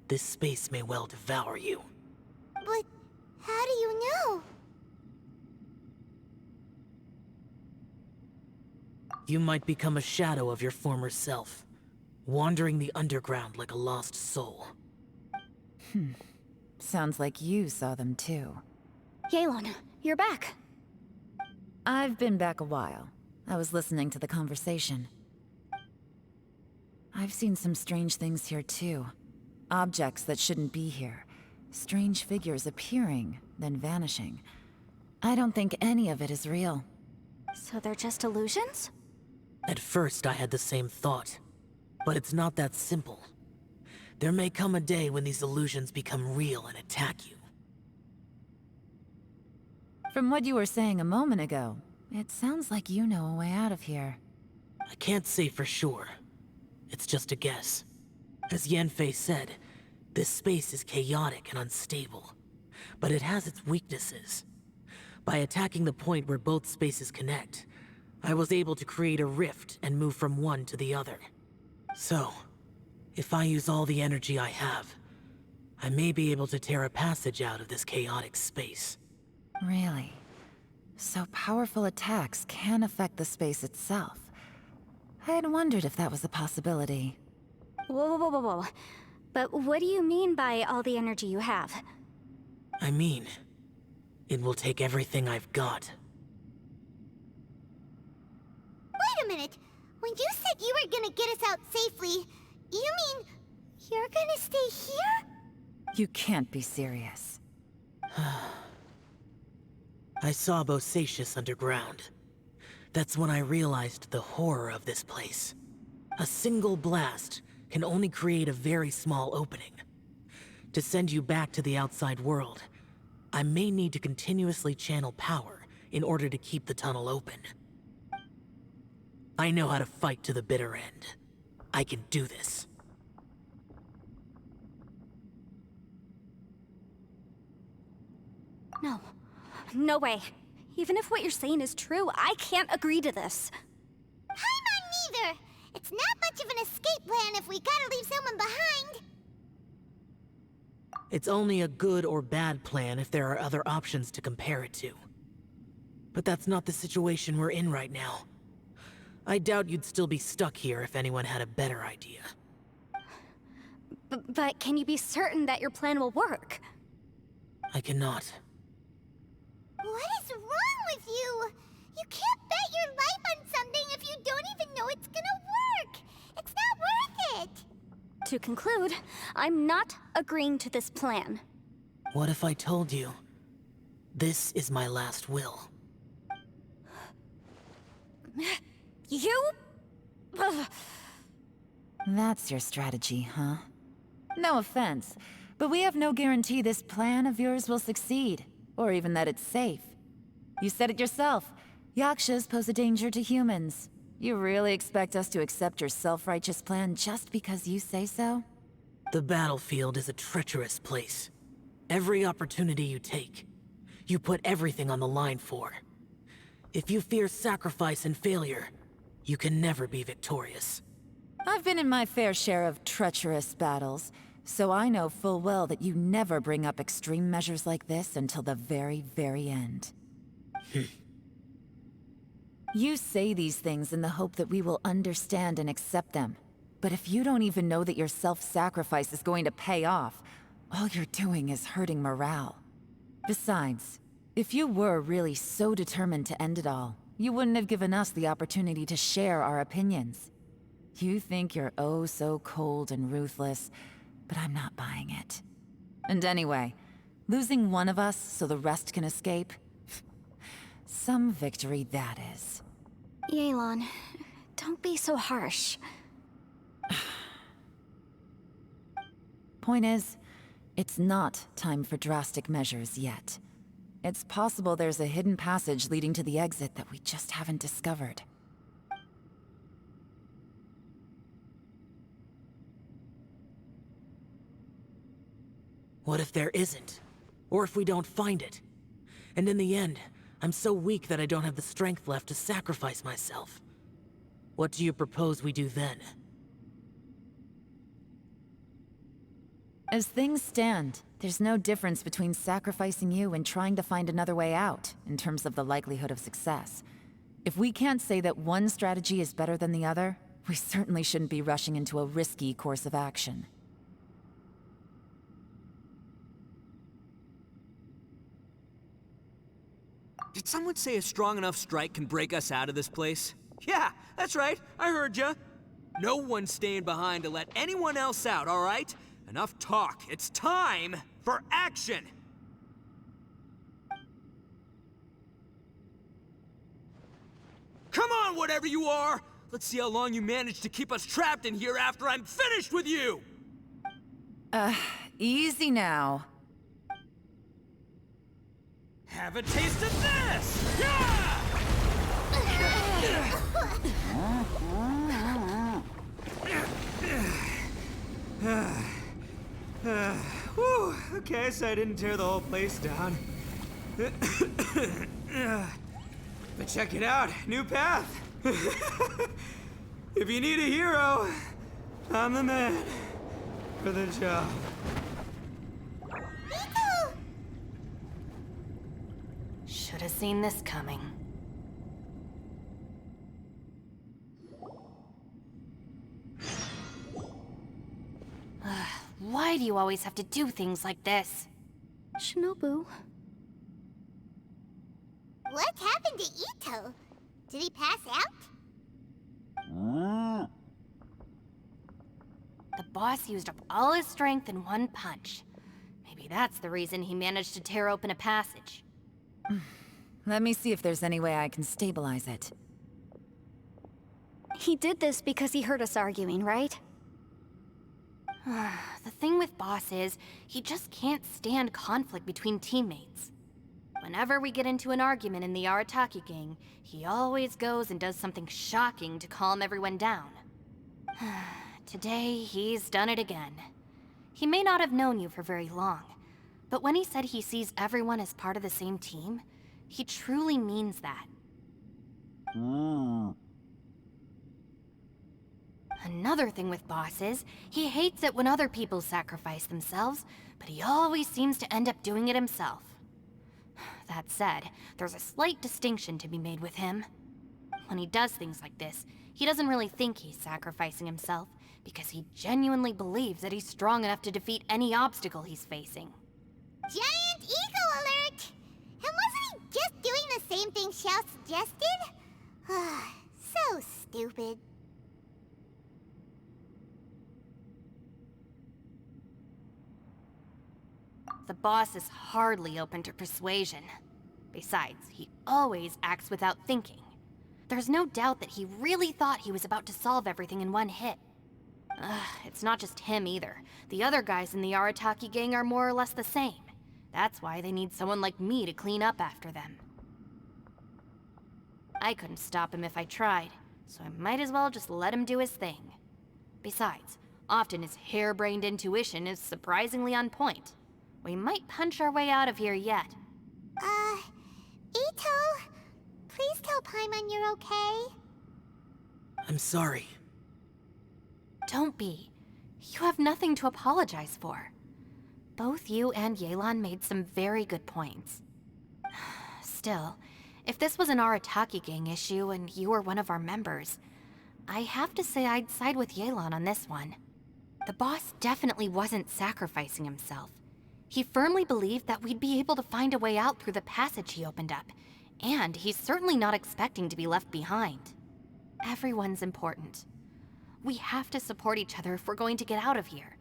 this space may well devour you. But how do you know? You might become a shadow of your former self, wandering the underground like a lost soul. Sounds like you saw them too. Yelan, you're back. I've been back a while. I was listening to the conversation. I've seen some strange things here too. Objects that shouldn't be here. Strange figures appearing, then vanishing. I don't think any of it is real. So they're just illusions? At first, I had the same thought. But it's not that simple. There may come a day when these illusions become real and attack you. From what you were saying a moment ago, it sounds like you know a way out of here. I can't say for sure. It's just a guess. As Yanfei said, this space is chaotic and unstable. But it has its weaknesses. By attacking the point where both spaces connect, I was able to create a rift and move from one to the other. So, if I use all the energy I have, I may be able to tear a passage out of this chaotic space. Really? So powerful attacks can affect the space itself. I had wondered if that was a possibility. Whoa. But what do you mean by all the energy you have? I mean, it will take everything I've got. Wait a minute. When you said you were gonna get us out safely, you mean you're gonna stay here? You can't be serious. I saw Bosacias underground. That's when I realized the horror of this place. A single blast can only create a very small opening. To send you back to the outside world, I may need to continuously channel power in order to keep the tunnel open. I know how to fight to the bitter end. I can do this. No way. Even if what you're saying is true, I can't agree to this. I'm not neither. It's not much of an escape plan if we gotta leave someone behind. It's only a good or bad plan if there are other options to compare it to. But that's not the situation we're in right now. I doubt you'd still be stuck here if anyone had a better idea. But can you be certain that your plan will work? I cannot. What is wrong with you? You can't bet your life on something if you don't even know it's gonna work. It's not worth it. To conclude, I'm not agreeing to this plan. What if I told you, this is my last will? You? Ugh. That's your strategy, huh? No offense, but we have no guarantee this plan of yours will succeed, or even that it's safe. You said it yourself. Yakshas pose a danger to humans. You really expect us to accept your self-righteous plan just because you say so? The battlefield is a treacherous place. Every opportunity you take, you put everything on the line for. If you fear sacrifice and failure, you can never be victorious. I've been in my fair share of treacherous battles, so I know full well that you never bring up extreme measures like this until the very, very end. You say these things in the hope that we will understand and accept them. But if you don't even know that your self-sacrifice is going to pay off, all you're doing is hurting morale. Besides, if you were really so determined to end it all, you wouldn't have given us the opportunity to share our opinions. You think you're oh so cold and ruthless, but I'm not buying it. And anyway, losing one of us so the rest can escape? Some victory that is. Yelan, don't be so harsh. Point is, it's not time for drastic measures yet. It's possible there's a hidden passage leading to the exit that we just haven't discovered. What if there isn't? Or if we don't find it? And in the end, I'm so weak that I don't have the strength left to sacrifice myself. What do you propose we do then? As things stand, there's no difference between sacrificing you and trying to find another way out, in terms of the likelihood of success. If we can't say that one strategy is better than the other, we certainly shouldn't be rushing into a risky course of action. Did someone say a strong enough strike can break us out of this place? Yeah, that's right. I heard ya. No one's staying behind to let anyone else out, all right? Enough talk. It's time for action! Come on, whatever you are! Let's see how long you manage to keep us trapped in here after I'm finished with you! Easy now. Have a taste of this! Yeah! Whew, okay, so I didn't tear the whole place down. But check it out, new path. If you need a hero, I'm the man for the job. Should have seen this coming. Why do you always have to do things like this? Shinobu. What happened to Ito? Did he pass out? The boss used up all his strength in one punch. Maybe that's the reason he managed to tear open a passage. Let me see if there's any way I can stabilize it. He did this because he heard us arguing, right? The thing with Boss is, he just can't stand conflict between teammates. Whenever we get into an argument in the Arataki gang, he always goes and does something shocking to calm everyone down. Today, he's done it again. He may not have known you for very long, but when he said he sees everyone as part of the same team, he truly means that. Another thing with Boss is, he hates it when other people sacrifice themselves, but he always seems to end up doing it himself. That said, there's a slight distinction to be made with him. When he does things like this, he doesn't really think he's sacrificing himself, because he genuinely believes that he's strong enough to defeat any obstacle he's facing. Giant ego alert! And wasn't he just doing the same thing Xiao suggested? So stupid. The boss is hardly open to persuasion. Besides, he always acts without thinking. There's no doubt that he really thought he was about to solve everything in one hit. It's not just him either. The other guys in the Arataki gang are more or less the same. That's why they need someone like me to clean up after them. I couldn't stop him if I tried, so I might as well just let him do his thing. Besides, often his harebrained intuition is surprisingly on point. We might punch our way out of here yet. Ito, please tell Paimon you're okay. I'm sorry. Don't be. You have nothing to apologize for. Both you and Yelan made some very good points. Still, if this was an Arataki gang issue and you were one of our members, I have to say I'd side with Yelan on this one. The boss definitely wasn't sacrificing himself. He firmly believed that we'd be able to find a way out through the passage he opened up, and he's certainly not expecting to be left behind. Everyone's important. We have to support each other if we're going to get out of here.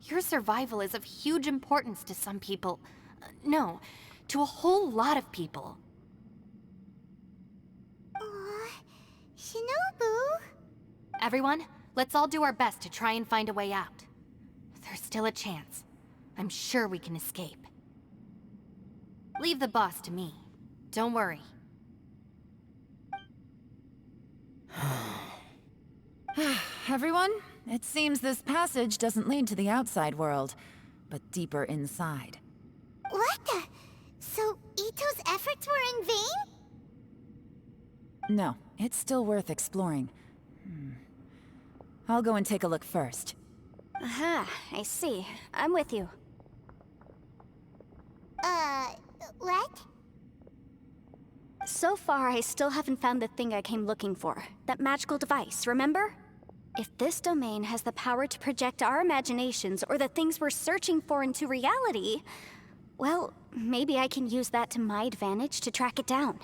Your survival is of huge importance to some people. No, to a whole lot of people. Shinobu? Everyone, let's all do our best to try and find a way out. There's still a chance. I'm sure we can escape. Leave the boss to me. Don't worry. Everyone, it seems this passage doesn't lead to the outside world, but deeper inside. What the? So Ito's efforts were in vain? No, it's still worth exploring. I'll go and take a look first. Aha, I see. I'm with you. What? So far, I still haven't found the thing I came looking for. That magical device, remember? If this domain has the power to project our imaginations or the things we're searching for into reality, well, maybe I can use that to my advantage to track it down.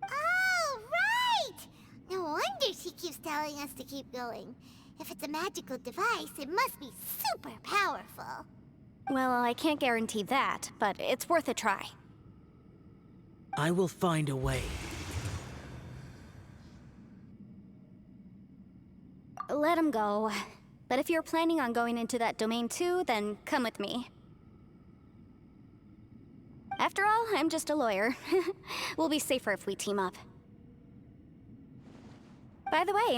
Oh, right! No wonder she she keeps telling us to keep going. If it's a magical device, it must be super powerful. Well, I can't guarantee that, but it's worth a try. I will find a way. Let him go. But if you're planning on going into that domain too, then come with me. After all, I'm just a lawyer. We'll be safer if we team up. By the way,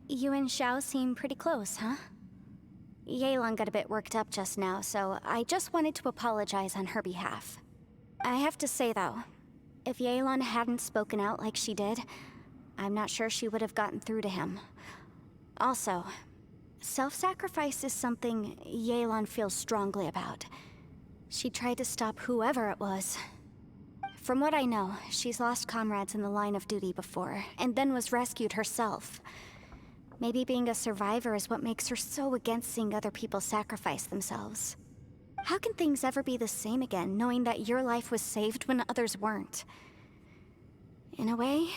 you and Xiao seem pretty close, huh? Yelan got a bit worked up just now, so I just wanted to apologize on her behalf. I have to say though, if Yelan hadn't spoken out like she did, I'm not sure she would have gotten through to him. Also, self-sacrifice is something Yelan feels strongly about. She tried to stop whoever it was. From what I know, she's lost comrades in the line of duty before, and then was rescued herself. Maybe being a survivor is what makes her so against seeing other people sacrifice themselves. How can things ever be the same again, knowing that your life was saved when others weren't? In a way,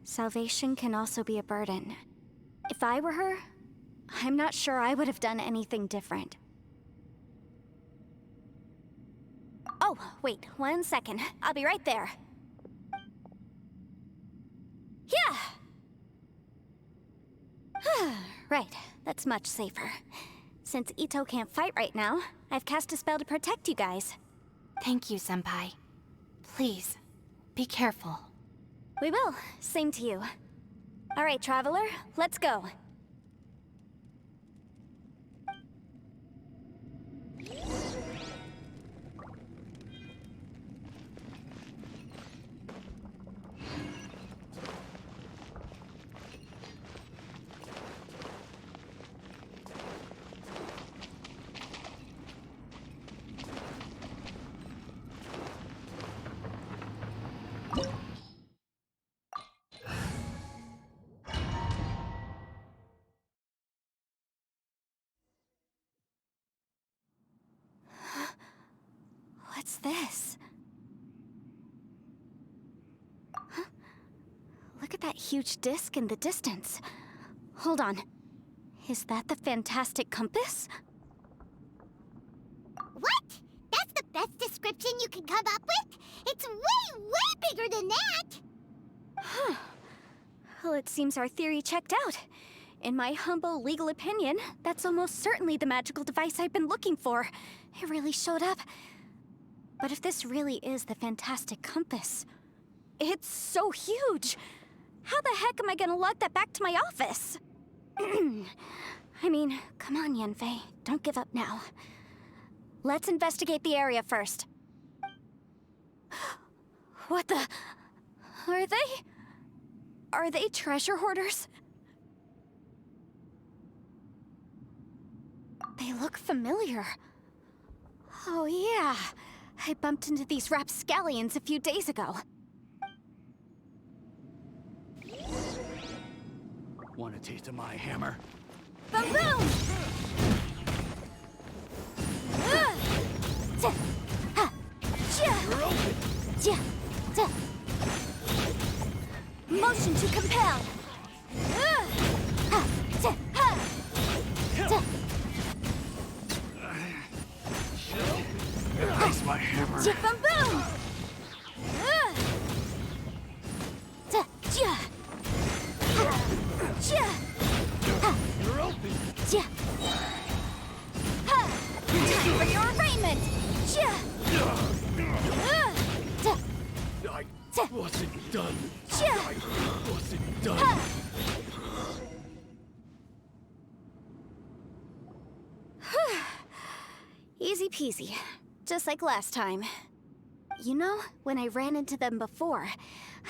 salvation can also be a burden. If I were her, I'm not sure I would have done anything different. Oh, wait, 1 second. I'll be right there. Yeah! Right, that's much safer. Since Ito can't fight right now, I've cast a spell to protect you guys. Thank you, Senpai. Please, be careful. We will. Same to you. All right, Traveler, let's go. What's this? Huh? Look at that huge disc in the distance. Hold on. Is that the fantastic compass? What? That's the best description you can come up with? It's way, way bigger than that! Huh. Well, it seems our theory checked out. In my humble legal opinion, that's almost certainly the magical device I've been looking for. It really showed up. But if this really is the fantastic compass, it's so huge! How the heck am I gonna lug that back to my office? I mean, come on, Yanfei. Don't give up now. Let's investigate the area first. What the... Are they treasure hoarders? They look familiar. Oh yeah, I bumped into these rapscallions a few days ago. Want a taste of my hammer? Boom boom! Motion to compel! That's my hammer. Boom boom! You're open. Time for your arraignment! I wasn't done. I wasn't done. Easy peasy. Just like last time. You know, when I ran into them before,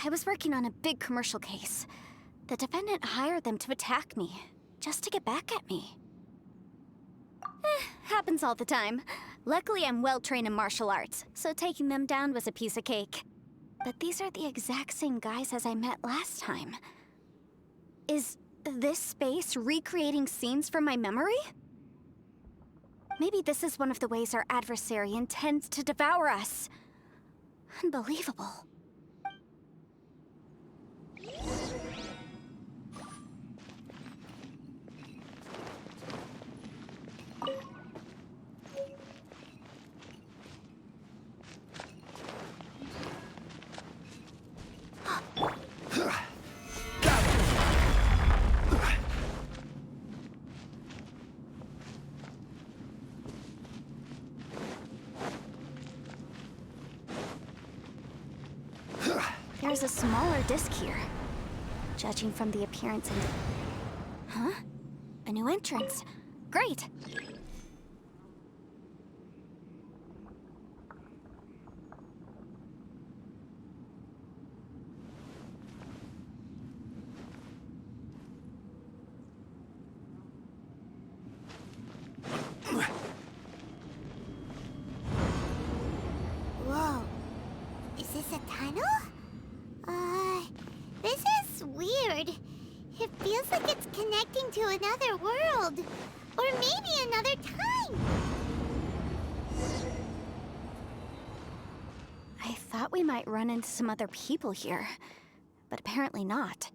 I was working on a big commercial case. The defendant hired them to attack me, just to get back at me. Happens all the time. Luckily, I'm well-trained in martial arts, so taking them down was a piece of cake. But these are the exact same guys as I met last time. Is this space recreating scenes from my memory? Maybe this is one of the ways our adversary intends to devour us. Unbelievable. There's a smaller disc here. Judging from the appearance and... Huh? A new entrance. Great! Whoa. Is this a tunnel? This is weird. It feels like it's connecting to another world. Or maybe another time. I thought we might run into some other people here, but apparently not.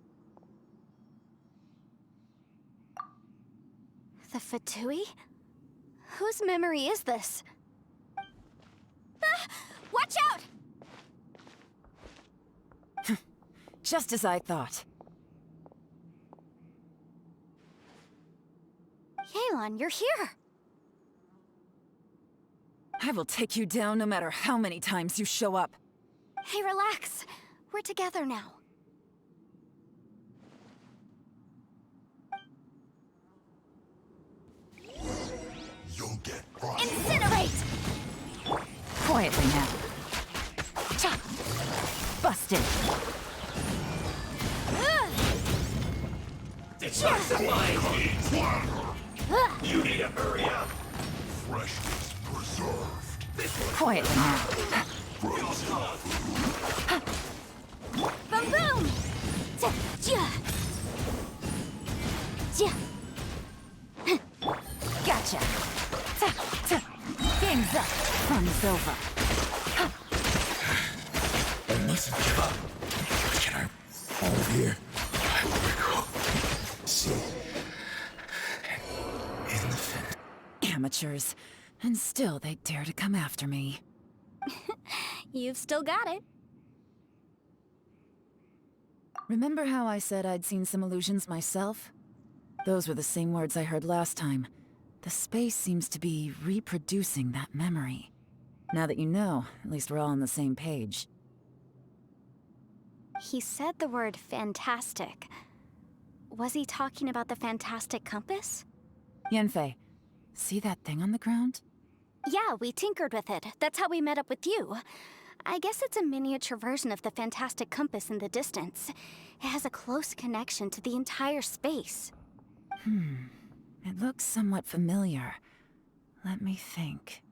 The Fatui? Whose memory is this? Ah! Watch out! Just as I thought. Yelan, you're here! I will take you down no matter how many times you show up. Hey, relax. We're together now. You'll get rocked. Incinerate! Quietly now. Chop! Busted! It's not supplied. You need to hurry up. Freshness preserved. This one. Quietly now. Boom boom! Gotcha! Game's up. Fun's over. I mustn't give up. Can I hold here? I will recall. See. In the fin. Amateurs. And still they dare to come after me. You've still got it. Remember how I said I'd seen some illusions myself? Those were the same words I heard last time. The space seems to be reproducing that memory. Now that you know, at least we're all on the same page. He said the word fantastic. Was he talking about the fantastic compass? Yanfei, see that thing on the ground? Yeah, we tinkered with it. That's how we met up with you. I guess it's a miniature version of the fantastic compass in the distance. It has a close connection to the entire space. It looks somewhat familiar. Let me think.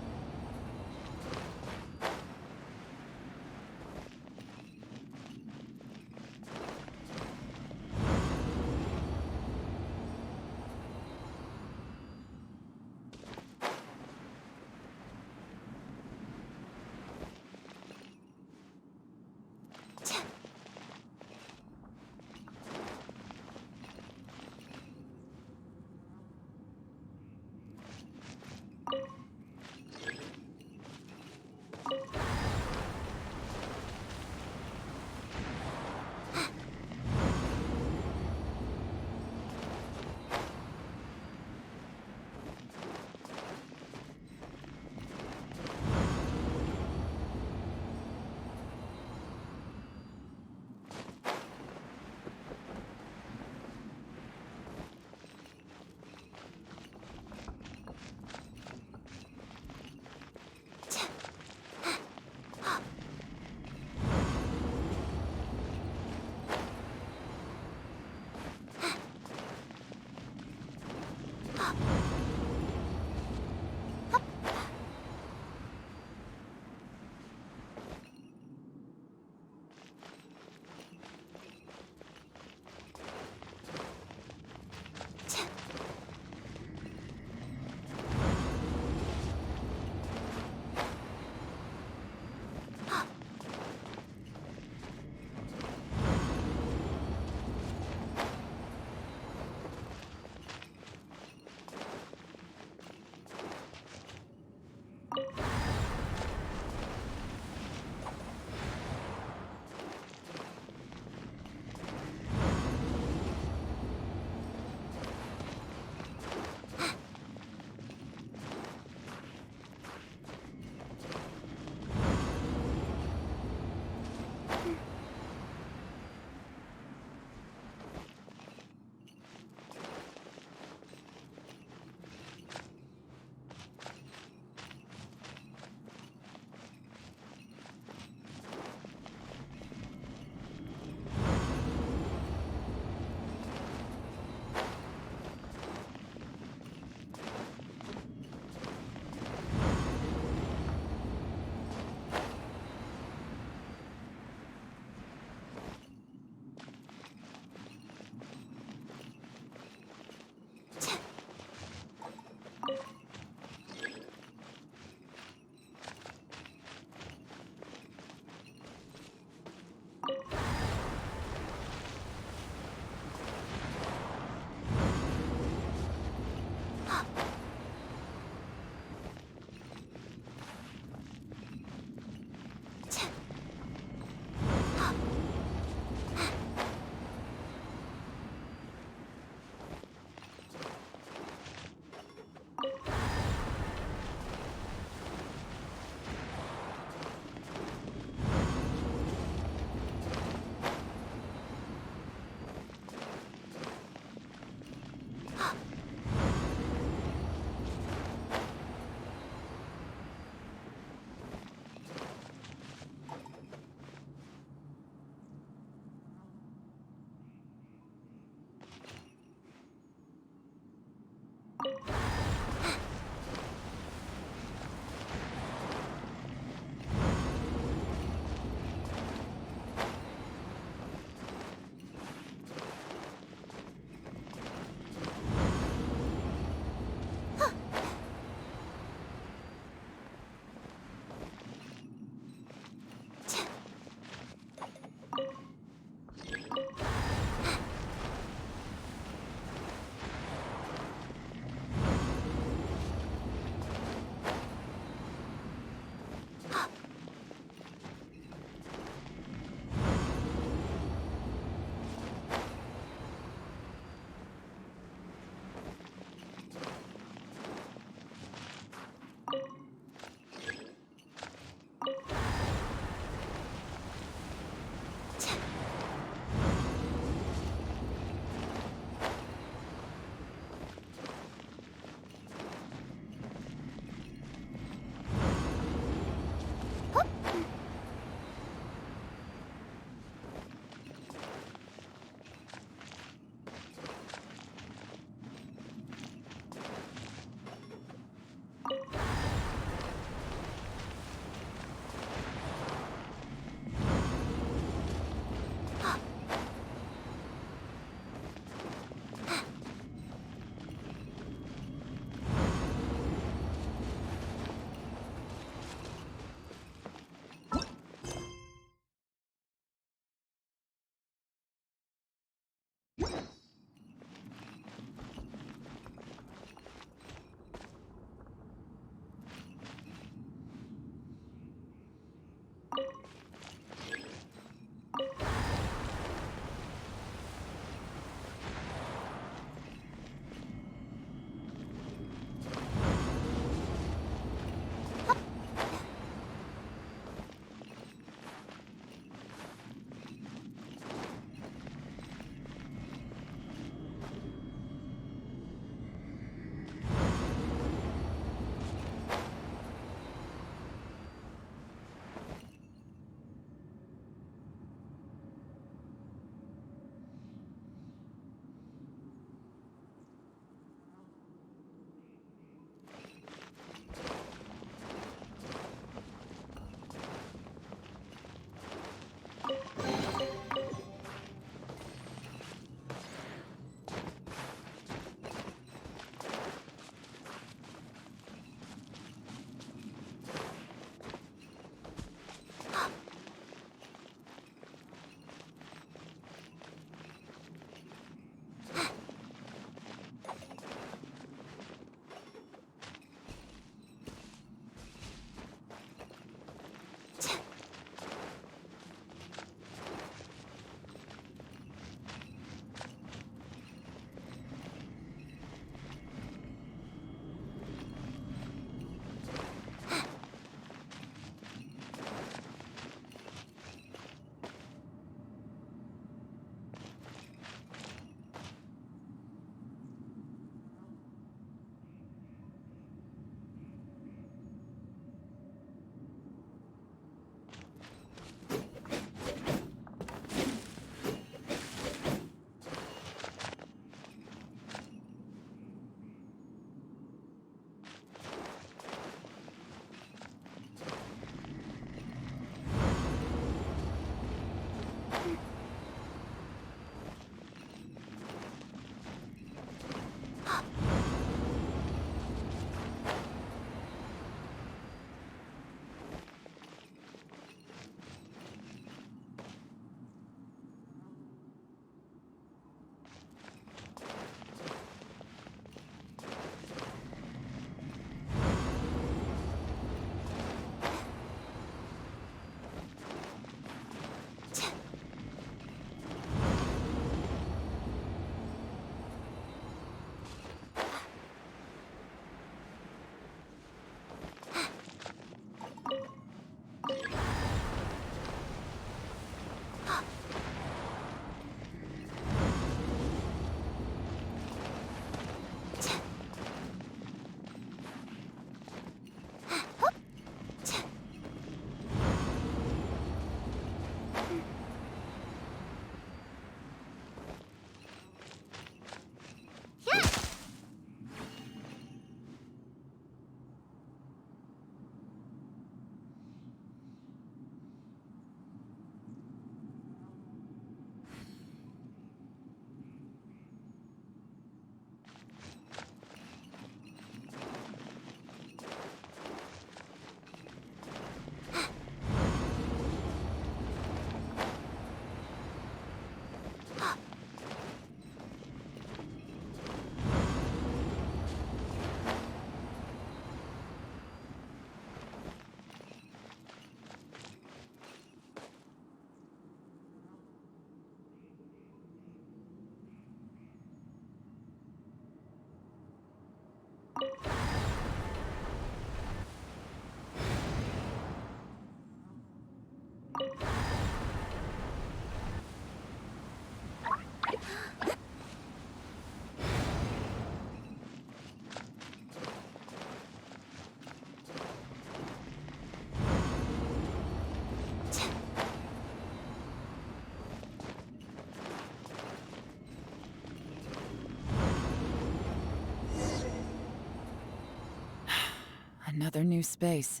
Another new space.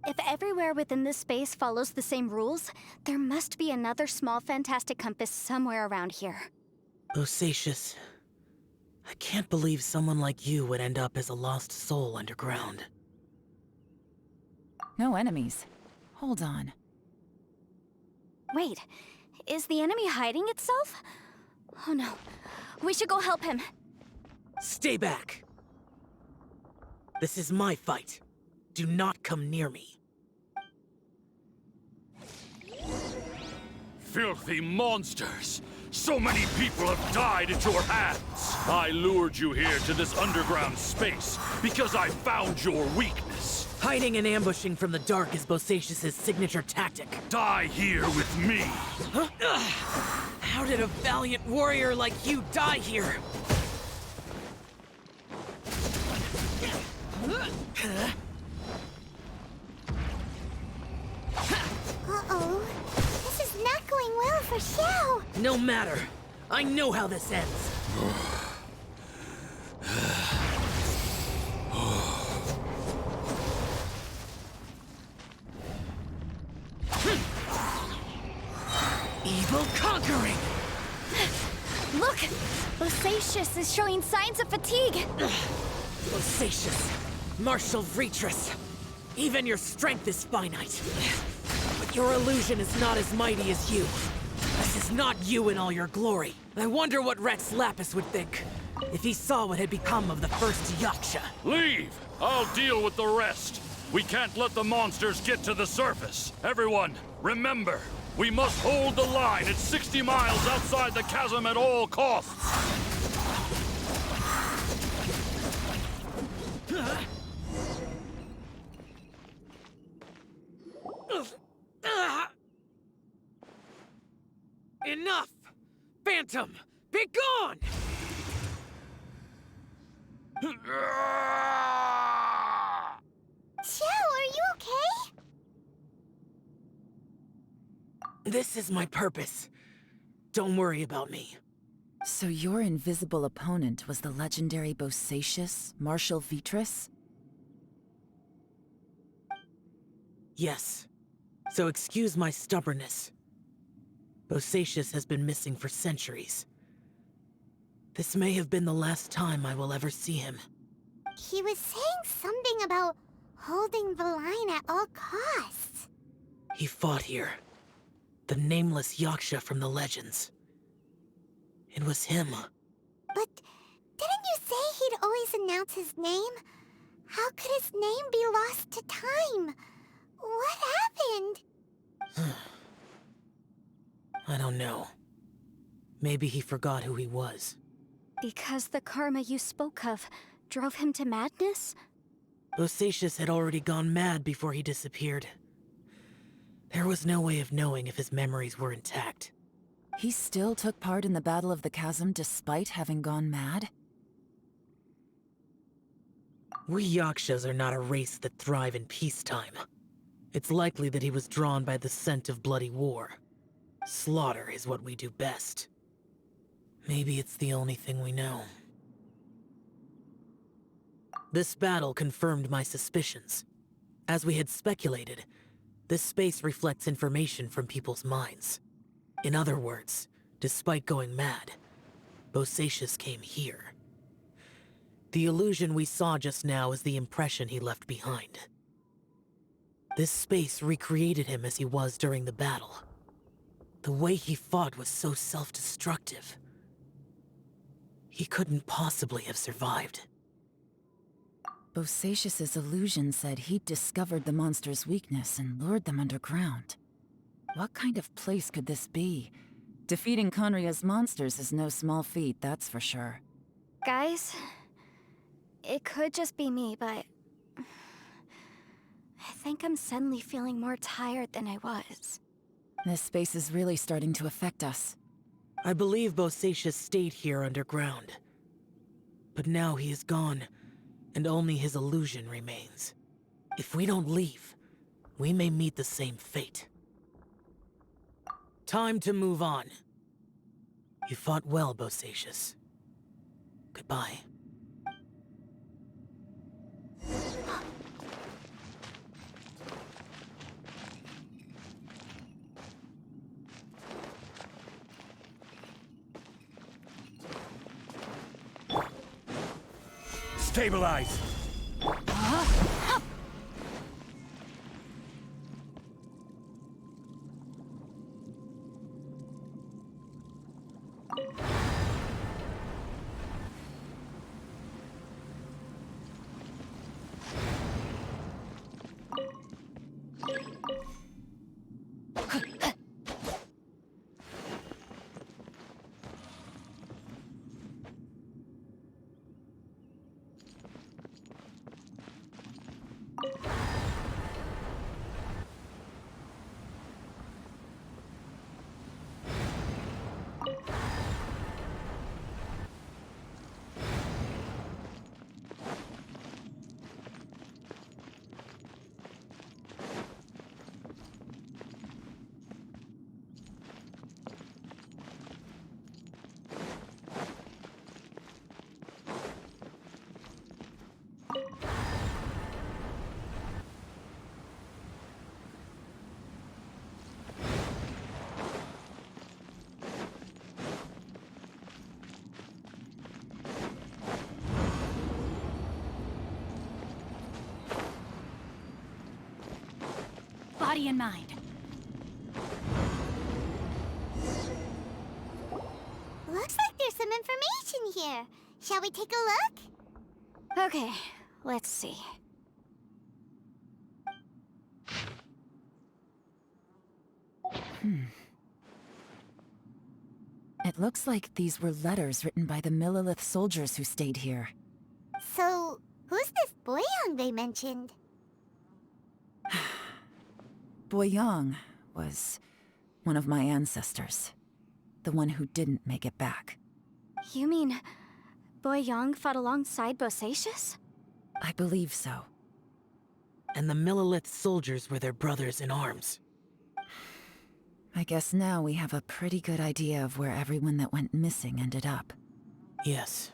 If everywhere within this space follows the same rules, there must be another small fantastic compass somewhere around here. Bosacias, I can't believe someone like you would end up as a lost soul underground. No enemies. Hold on. Wait, is the enemy hiding itself? Oh no, we should go help him. Stay back! This is my fight. Do not come near me. Filthy monsters! So many people have died at your hands! I lured you here to this underground space because I found your weakness. Hiding and ambushing from the dark is Bosacias' signature tactic. Die here with me! Huh? How did a valiant warrior like you die here? Uh-oh. This is not going well for Xiao. No matter. I know how this ends. Evil conquering! Look! Bosacias is showing signs of fatigue. Bosacias, martial Retris. Even your strength is finite. But your illusion is not as mighty as you. This is not you in all your glory. I wonder what Rex Lapis would think if he saw what had become of the first Yaksha. Leave! I'll deal with the rest. We can't let the monsters get to the surface. Everyone, remember, we must hold the line at 60 miles outside the chasm at all costs. Enough! Phantom, be gone! Xiao, are you okay? This is my purpose. Don't worry about me. So your invisible opponent was the legendary Bosacias, Marshal Vitris? Yes. So excuse my stubbornness. Bosacias has been missing for centuries. This may have been the last time I will ever see him. He was saying something about holding the line at all costs. He fought here. The nameless Yaksha from the legends. It was him. But didn't you say he'd always announce his name? How could his name be lost to time? What happened? I don't know. Maybe he forgot who he was. Because the karma you spoke of drove him to madness? Bosacias had already gone mad before he disappeared. There was no way of knowing if his memories were intact. He still took part in the Battle of the Chasm despite having gone mad? We Yakshas are not a race that thrive in peacetime. It's likely that he was drawn by the scent of bloody war. Slaughter is what we do best. Maybe it's the only thing we know. This battle confirmed my suspicions. As we had speculated, this space reflects information from people's minds. In other words, despite going mad, Bosacias came here. The illusion we saw just now is the impression he left behind. This space recreated him as he was during the battle. The way he fought was so self-destructive. He couldn't possibly have survived. Bosacias' illusion said he'd discovered the monster's weakness and lured them underground. What kind of place could this be? Defeating Conria's monsters is no small feat, that's for sure. Guys, it could just be me, but I think I'm suddenly feeling more tired than I was. This space is really starting to affect us. I believe Bosacias stayed here underground. But now he is gone, and only his illusion remains. If we don't leave, we may meet the same fate. Time to move on. You fought well, Bosacias. Goodbye. Stabilize! Body and mind. Looks like there's some information here. Shall we take a look? Okay, let's see. It looks like these were letters written by the Millilith soldiers who stayed here. So, who's this Boyang they mentioned? Boyang was one of my ancestors. The one who didn't make it back. You mean Boyang fought alongside Bosacias? I believe so. And the Millilith soldiers were their brothers in arms. I guess now we have a pretty good idea of where everyone that went missing ended up. Yes.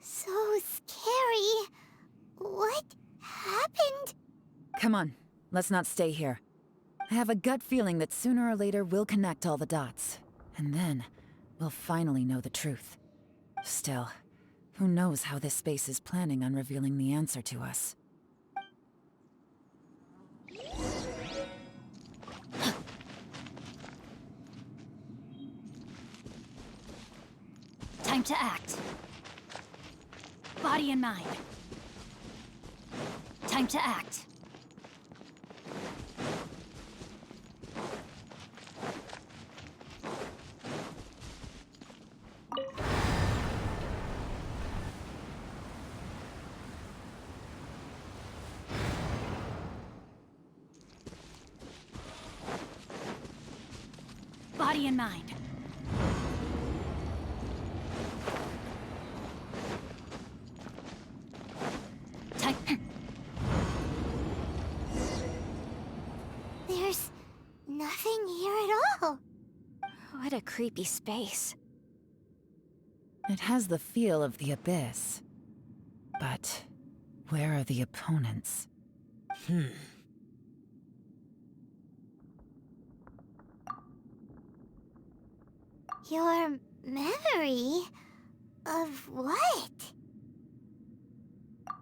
So scary. What happened? Come on, let's not stay here. I have a gut feeling that sooner or later we'll connect all the dots. And then, we'll finally know the truth. Still, who knows how this space is planning on revealing the answer to us. Time to act. Body and mind. Time to act. Body and mind. There's nothing here at all. What a creepy space. It has the feel of the abyss. But where are the opponents? Your memory of what?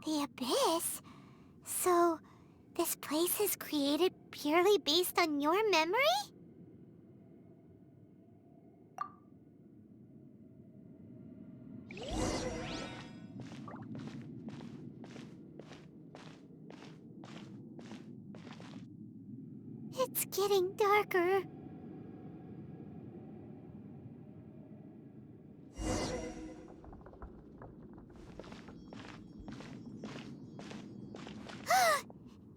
The abyss? So, this place is created purely based on your memory? It's getting darker.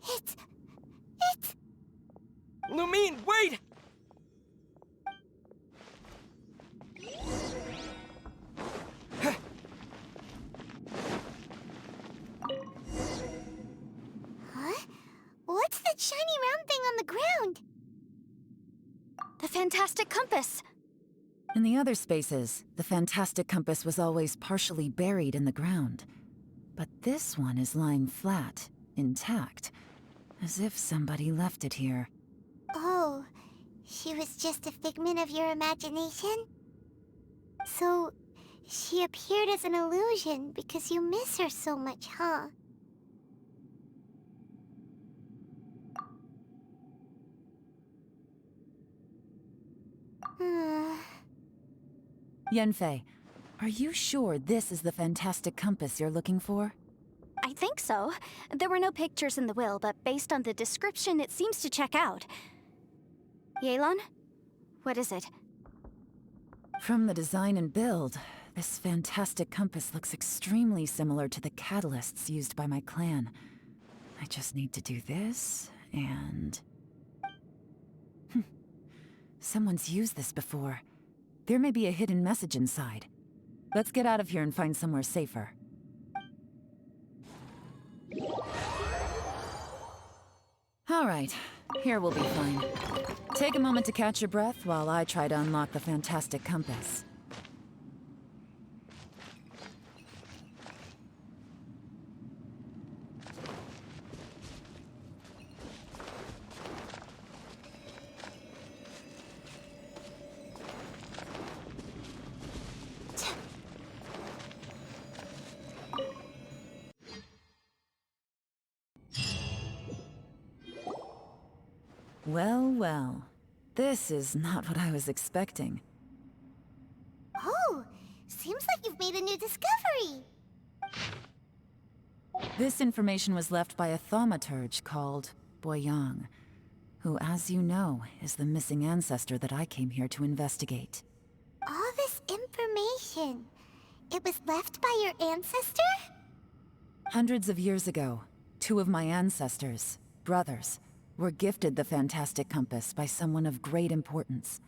It's... Lumine, wait! Huh? What's that shiny round thing on the ground? The fantastic compass! In the other spaces, the fantastic compass was always partially buried in the ground. But this one is lying flat, intact, as if somebody left it here. Oh, she was just a figment of your imagination? So, She appeared as an illusion because you miss her so much, huh? Yanfei, are you sure this is the fantastic compass you're looking for? I think so. There were no pictures in the will, but based on the description, it seems to check out. Yelan? What is it? From the design and build, this fantastic compass looks extremely similar to the catalysts used by my clan. I just need to do this, and... Someone's used this before. There may be a hidden message inside. Let's get out of here and find somewhere safer. All right, here we'll be fine. Take a moment to catch your breath while I try to unlock the fantastic compass. Well, well. This is not what I was expecting. Oh, seems like you've made a new discovery. This information was left by a thaumaturge called Boyang, who, as you know, is the missing ancestor that I came here to investigate. All this information, it was left by your ancestor? Hundreds of years ago, two of my ancestors, brothers, were gifted the fantastic compass by someone of great importance.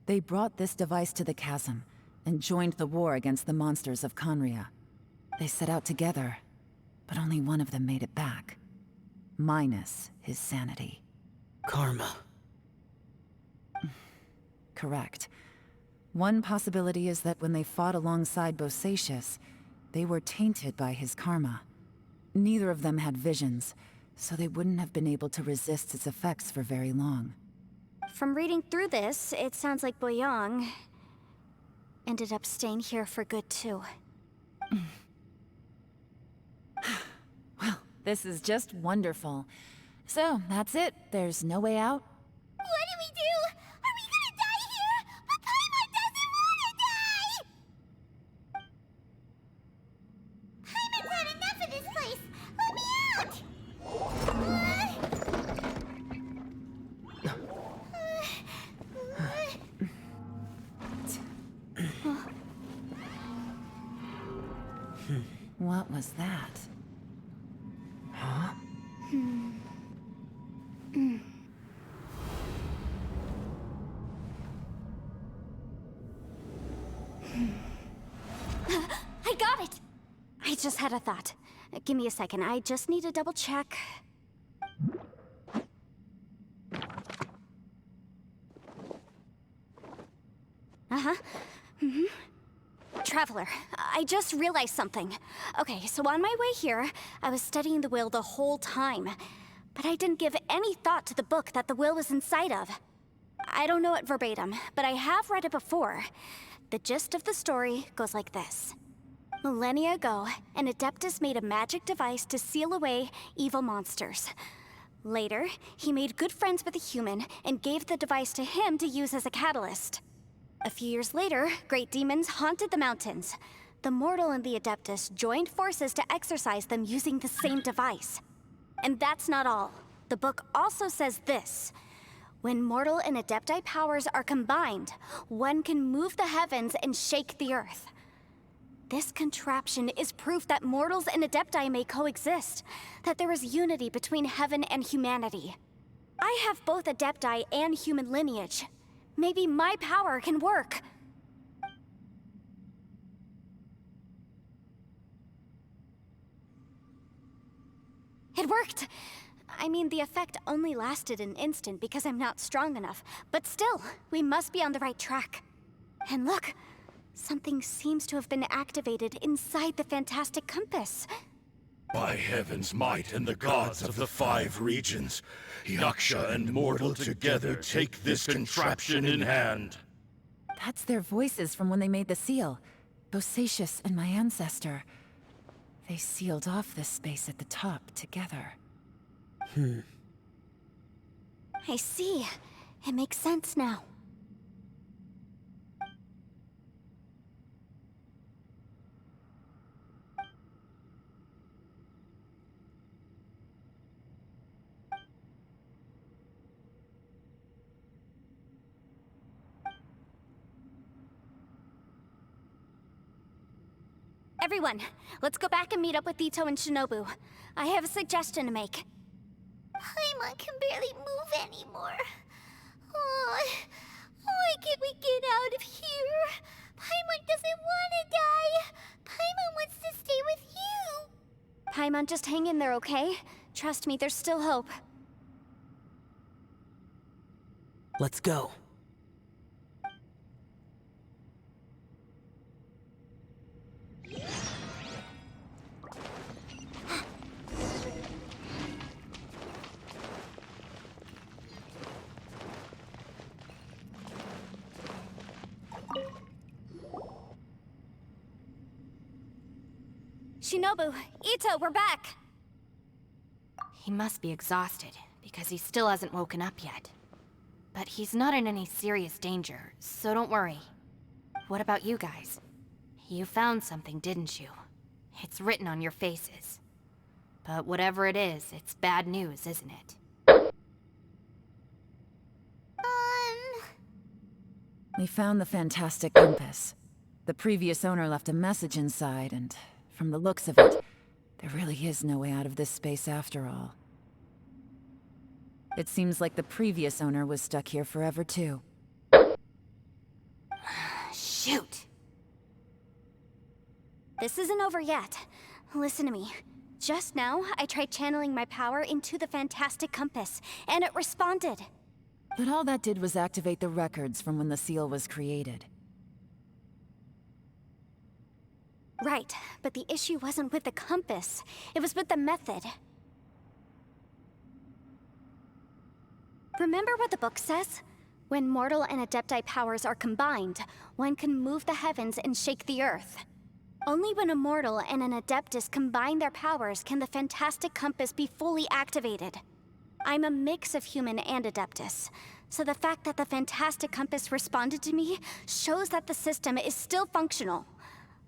They brought this device to the chasm and joined the war against the monsters of Conria. They set out together, but only one of them made it back. Minus his sanity. Karma. Correct. One possibility is that when they fought alongside Bosacias, they were tainted by his karma. Neither of them had visions, so they wouldn't have been able to resist its effects for very long. From reading through this, it sounds like Boyang ended up staying here for good too. Well, this is just wonderful. So, that's it. There's no way out? What do we do? Are we gonna die here? But Paimon doesn't wanna die! Paimon's had enough of this place! Let me out! What was that? Huh? I got it! I just had a thought. Give me a second, I just need to double check. Traveler, I just realized something. Okay, so on my way here, I was studying the will the whole time. But I didn't give any thought to the book that the will was inside of. I don't know it verbatim, but I have read it before. The gist of the story goes like this. Millennia ago, an Adeptus made a magic device to seal away evil monsters. Later, he made good friends with a human and gave the device to him to use as a catalyst. A few years later, great demons haunted the mountains. The mortal and the Adeptus joined forces to exorcise them using the same device. And that's not all. The book also says this. When mortal and Adepti powers are combined, one can move the heavens and shake the earth. This contraption is proof that mortals and Adepti may coexist, that there is unity between heaven and humanity. I have both Adepti and human lineage. Maybe my power can work. It worked! I mean, the effect only lasted an instant because I'm not strong enough, but still, we must be on the right track. And look, something seems to have been activated inside the fantastic compass. By heaven's might and the gods of the 5 regions, Yaksha and mortal together take this contraption in hand. That's their voices from when they made the seal. Bosacias and my ancestor. They sealed off this space at the top together. I see. It makes sense now. Everyone, let's go back and meet up with Ito and Shinobu. I have a suggestion to make. Paimon can barely move anymore. Oh, why can't we get out of here? Paimon doesn't want to die. Paimon wants to stay with you. Paimon, just hang in there, okay? Trust me, there's still hope. Let's go. Shinobu, Ito, we're back! He must be exhausted, because he still hasn't woken up yet. But he's not in any serious danger, so don't worry. What about you guys? You found something, didn't you? It's written on your faces. But whatever it is, it's bad news, isn't it? We found the fantastic compass. The previous owner left a message inside, and from the looks of it, there really is no way out of this space after all. It seems like the previous owner was stuck here forever too. Shoot! This isn't over yet. Listen to me. Just now, I tried channeling my power into the fantastic compass, and it responded. But all that did was activate the records from when the seal was created. Right, but the issue wasn't with the compass. It was with the method. Remember what the book says? When mortal and Adepti powers are combined, one can move the heavens and shake the earth. Only when a mortal and an Adeptus combine their powers can the fantastic compass be fully activated. I'm a mix of human and Adeptus, so the fact that the fantastic compass responded to me shows that the system is still functional.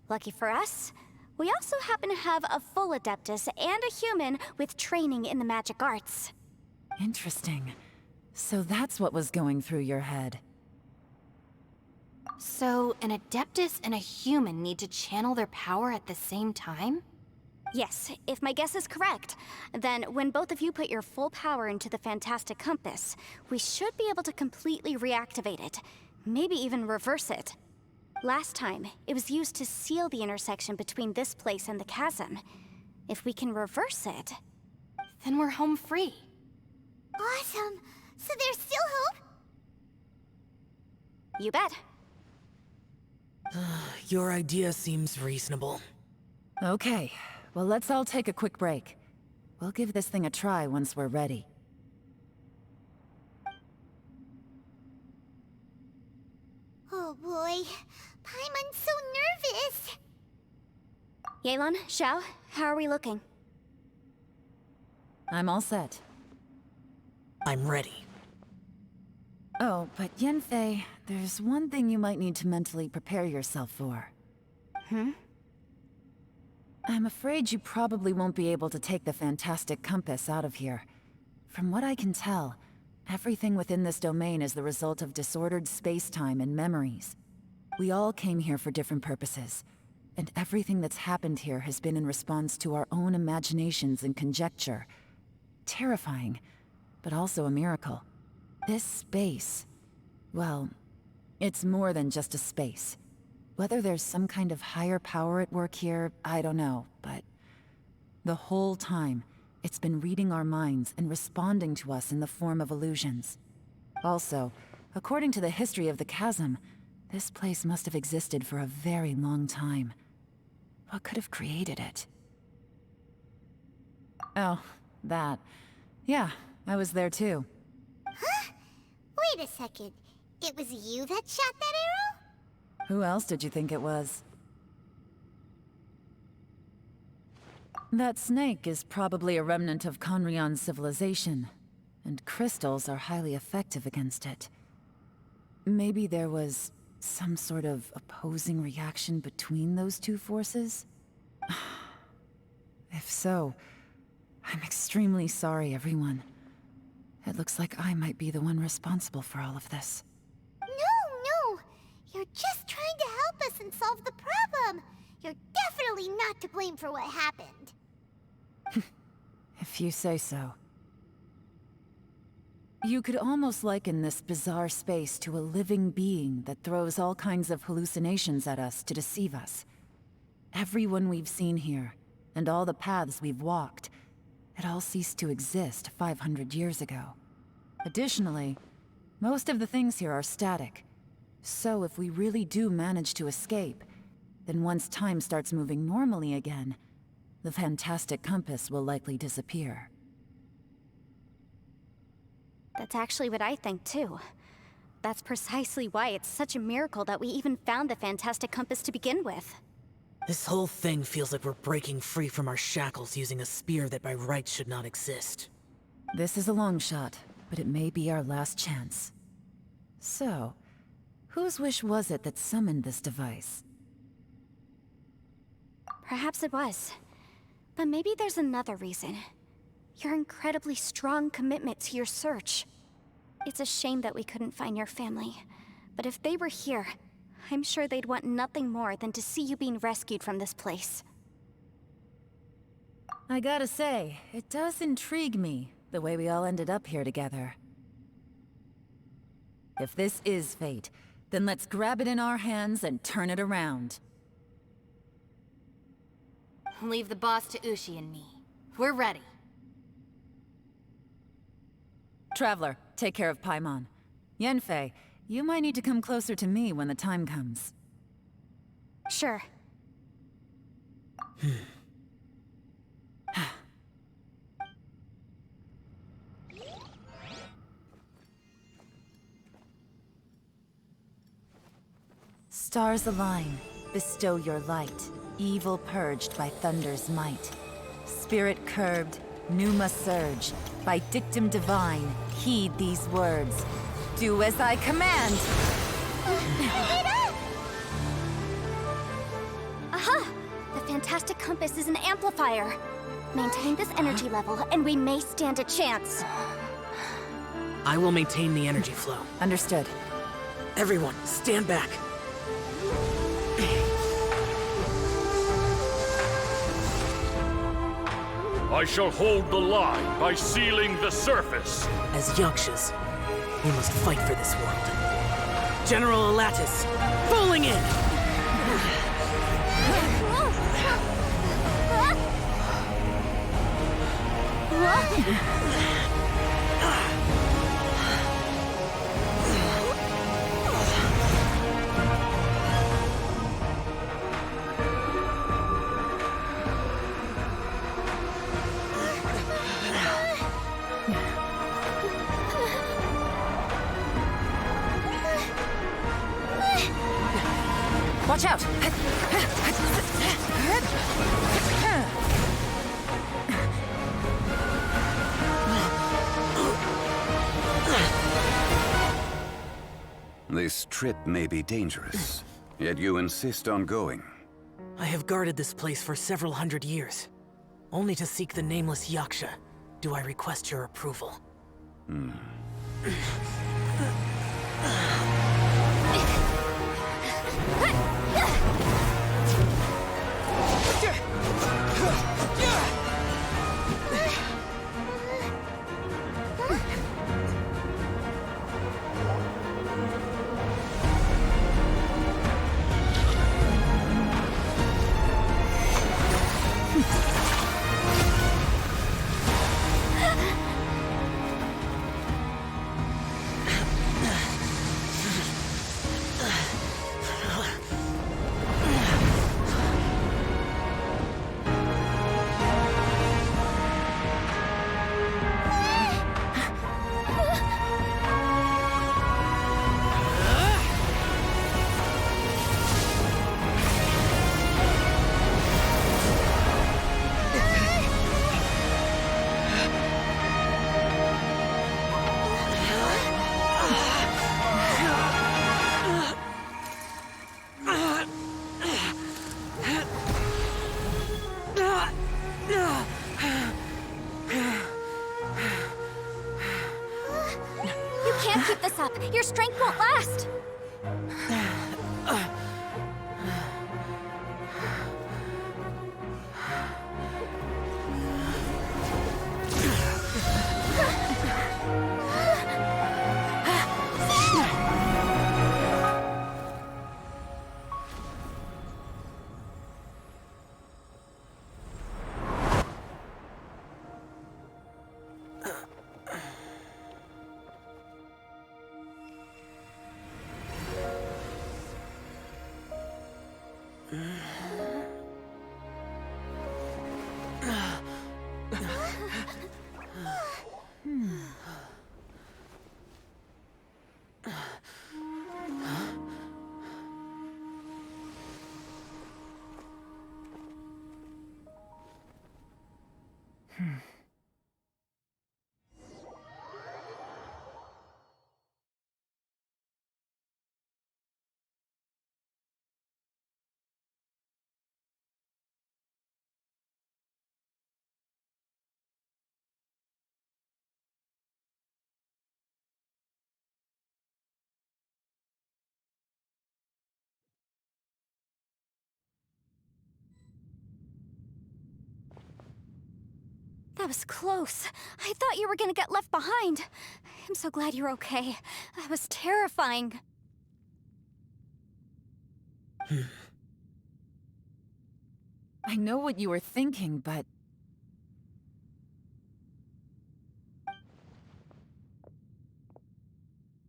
Lucky for us, we also happen to have a full Adeptus and a human with training in the magic arts. Interesting. So that's what was going through your head. So, an Adeptus and a human need to channel their power at the same time? Yes, if my guess is correct, then when both of you put your full power into the fantastic compass, we should be able to completely reactivate it, maybe even reverse it. Last time, it was used to seal the intersection between this place and the chasm. If we can reverse it, then we're home free. Awesome! So there's still hope? You bet. Your idea seems reasonable. Okay, well let's all take a quick break. We'll give this thing a try once we're ready. Oh boy, Paimon's so nervous! Yelan, Xiao, how are we looking? I'm all set. I'm ready. Oh, but Yanfei, there's one thing you might need to mentally prepare yourself for. I'm afraid you probably won't be able to take the fantastic compass out of here. From what I can tell, everything within this domain is the result of disordered space-time and memories. We all came here for different purposes, and everything that's happened here has been in response to our own imaginations and conjecture. Terrifying, but also a miracle. This space, well, it's more than just a space. Whether there's some kind of higher power at work here, I don't know, but the whole time, it's been reading our minds and responding to us in the form of illusions. Also, according to the history of the chasm, this place must have existed for a very long time. What could have created it? Oh, that. Yeah, I was there too. Huh? Wait a second. It was you that shot that arrow? Who else did you think it was? That snake is probably a remnant of Conrion's civilization, and crystals are highly effective against it. Maybe there was some sort of opposing reaction between those two forces? If so, I'm extremely sorry, everyone. It looks like I might be the one responsible for all of this. No! You're just trying to help us and solve the problem! You're definitely not to blame for what happened. If you say so. You could almost liken this bizarre space to a living being that throws all kinds of hallucinations at us to deceive us. Everyone we've seen here, and all the paths we've walked, it all ceased to exist 500 years ago. Additionally, most of the things here are static. So if we really do manage to escape, then once time starts moving normally again, the fantastic compass will likely disappear. That's actually what I think, too. That's precisely why it's such a miracle that we even found the fantastic compass to begin with. This whole thing feels like we're breaking free from our shackles using a spear that by rights should not exist. This is a long shot, but it may be our last chance. So, whose wish was it that summoned this device? Perhaps it was. But maybe there's another reason. Your incredibly strong commitment to your search. It's a shame that we couldn't find your family. But if they were here, I'm sure they'd want nothing more than to see you being rescued from this place. I gotta say, it does intrigue me, the way we all ended up here together. If this is fate, then let's grab it in our hands and turn it around. Leave the boss to Ushi and me. We're ready. Traveler, take care of Paimon. Yanfei, you might need to come closer to me when the time comes. Sure. Stars align, bestow your light. Evil purged by thunder's might. Spirit curbed, pneuma surge. By dictum divine, heed these words. Do as I command! Aha! The fantastic compass is an amplifier. Maintain this energy level, and we may stand a chance. I will maintain the energy flow. Understood. Everyone, stand back. I shall hold the line by sealing the surface. As Yakshas, we must fight for this world. General Alatus, falling in! Watch out! This trip may be dangerous, yet you insist on going. I have guarded this place for several hundred years. Only to seek the nameless Yaksha, do I request your approval. gas up. Your strength won't last. That was close. I thought you were gonna get left behind. I'm so glad you're okay. That was terrifying. I know what you were thinking, but...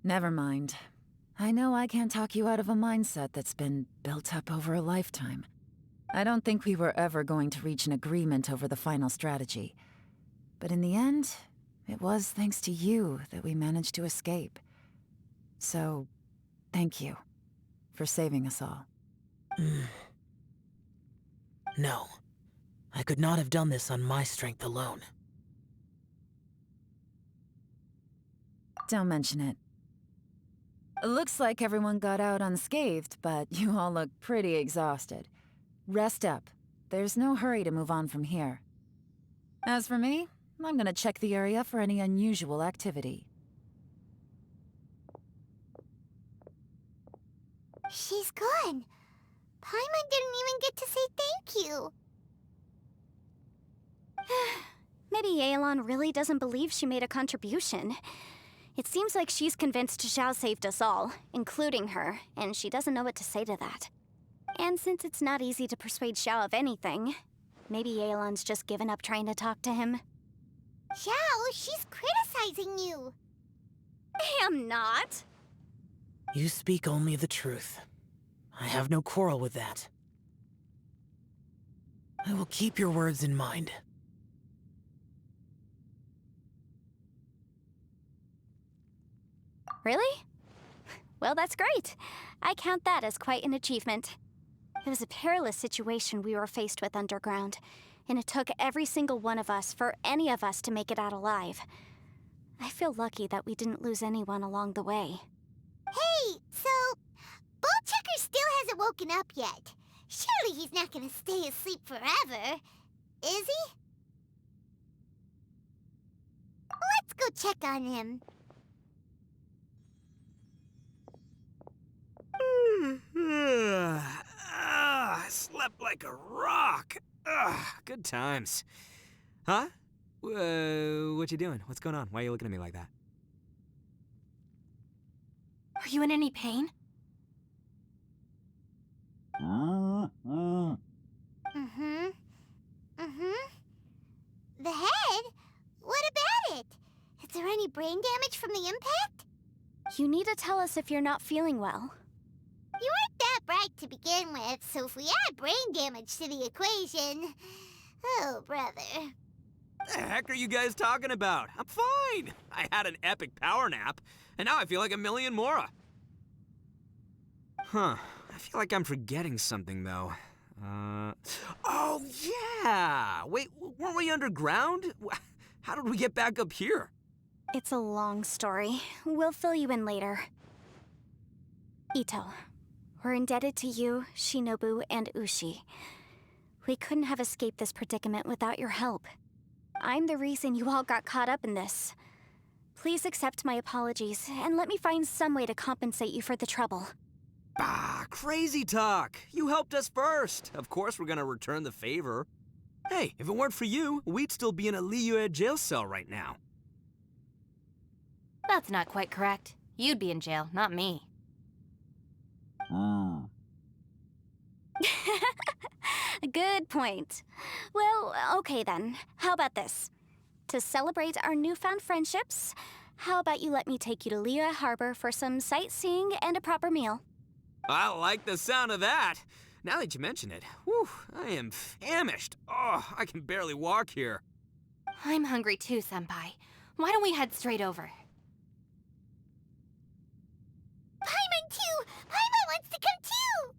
Never mind. I know I can't talk you out of a mindset that's been built up over a lifetime. I don't think we were ever going to reach an agreement over the final strategy. But in the end, it was thanks to you that we managed to escape. So, thank you for saving us all. No. I could not have done this on my strength alone. Don't mention it. It looks like everyone got out unscathed, but you all look pretty exhausted. Rest up. There's no hurry to move on from here. As for me, I'm gonna check the area for any unusual activity. She's gone. Paimon didn't even get to say thank you. Maybe Yelan really doesn't believe she made a contribution. It seems like she's convinced Xiao saved us all, including her, and she doesn't know what to say to that. And since it's not easy to persuade Xiao of anything, maybe Yelan's just given up trying to talk to him. Xiao, she's criticizing you. I am not. You speak only the truth. I have no quarrel with that. I will keep your words in mind. Really? Well, that's great. I count that as quite an achievement. It was a perilous situation we were faced with underground, and it took every single one of us for any of us to make it out alive. I feel lucky that we didn't lose anyone along the way. Hey, so... Bullchecker still hasn't woken up yet. Surely he's not gonna stay asleep forever, is he? Let's go check on him. I slept like a rock. Good times. Huh? What you doing? What's going on? Why are you looking at me like that? Are you in any pain? The head? What about it? Is there any brain damage from the impact? You need to tell us if you're not feeling well. You weren't that bright to begin with, so if we add brain damage to the equation... Oh, brother. The heck are you guys talking about? I'm fine. I had an epic power nap, and now I feel like a million more. Huh. I feel like I'm forgetting something, though. Oh, yeah! Wait, weren't we underground? How did we get back up here? It's a long story. We'll fill you in later. Ito, we're indebted to you, Shinobu, and Ushi. We couldn't have escaped this predicament without your help. I'm the reason you all got caught up in this. Please accept my apologies, and let me find some way to compensate you for the trouble. Ah, crazy talk. You helped us first. Of course we're gonna return the favor. Hey, if it weren't for you, we'd still be in a Liyue jail cell right now. That's not quite correct. You'd be in jail, not me. Good point. Well, okay then. How about this? To celebrate our newfound friendships, how about you let me take you to Liyue Harbor for some sightseeing and a proper meal? I like the sound of that. Now that you mention it, whew, I am famished. Oh, I can barely walk here. I'm hungry too, Senpai. Why don't we head straight over? Paimon too! Paimon wants to come too!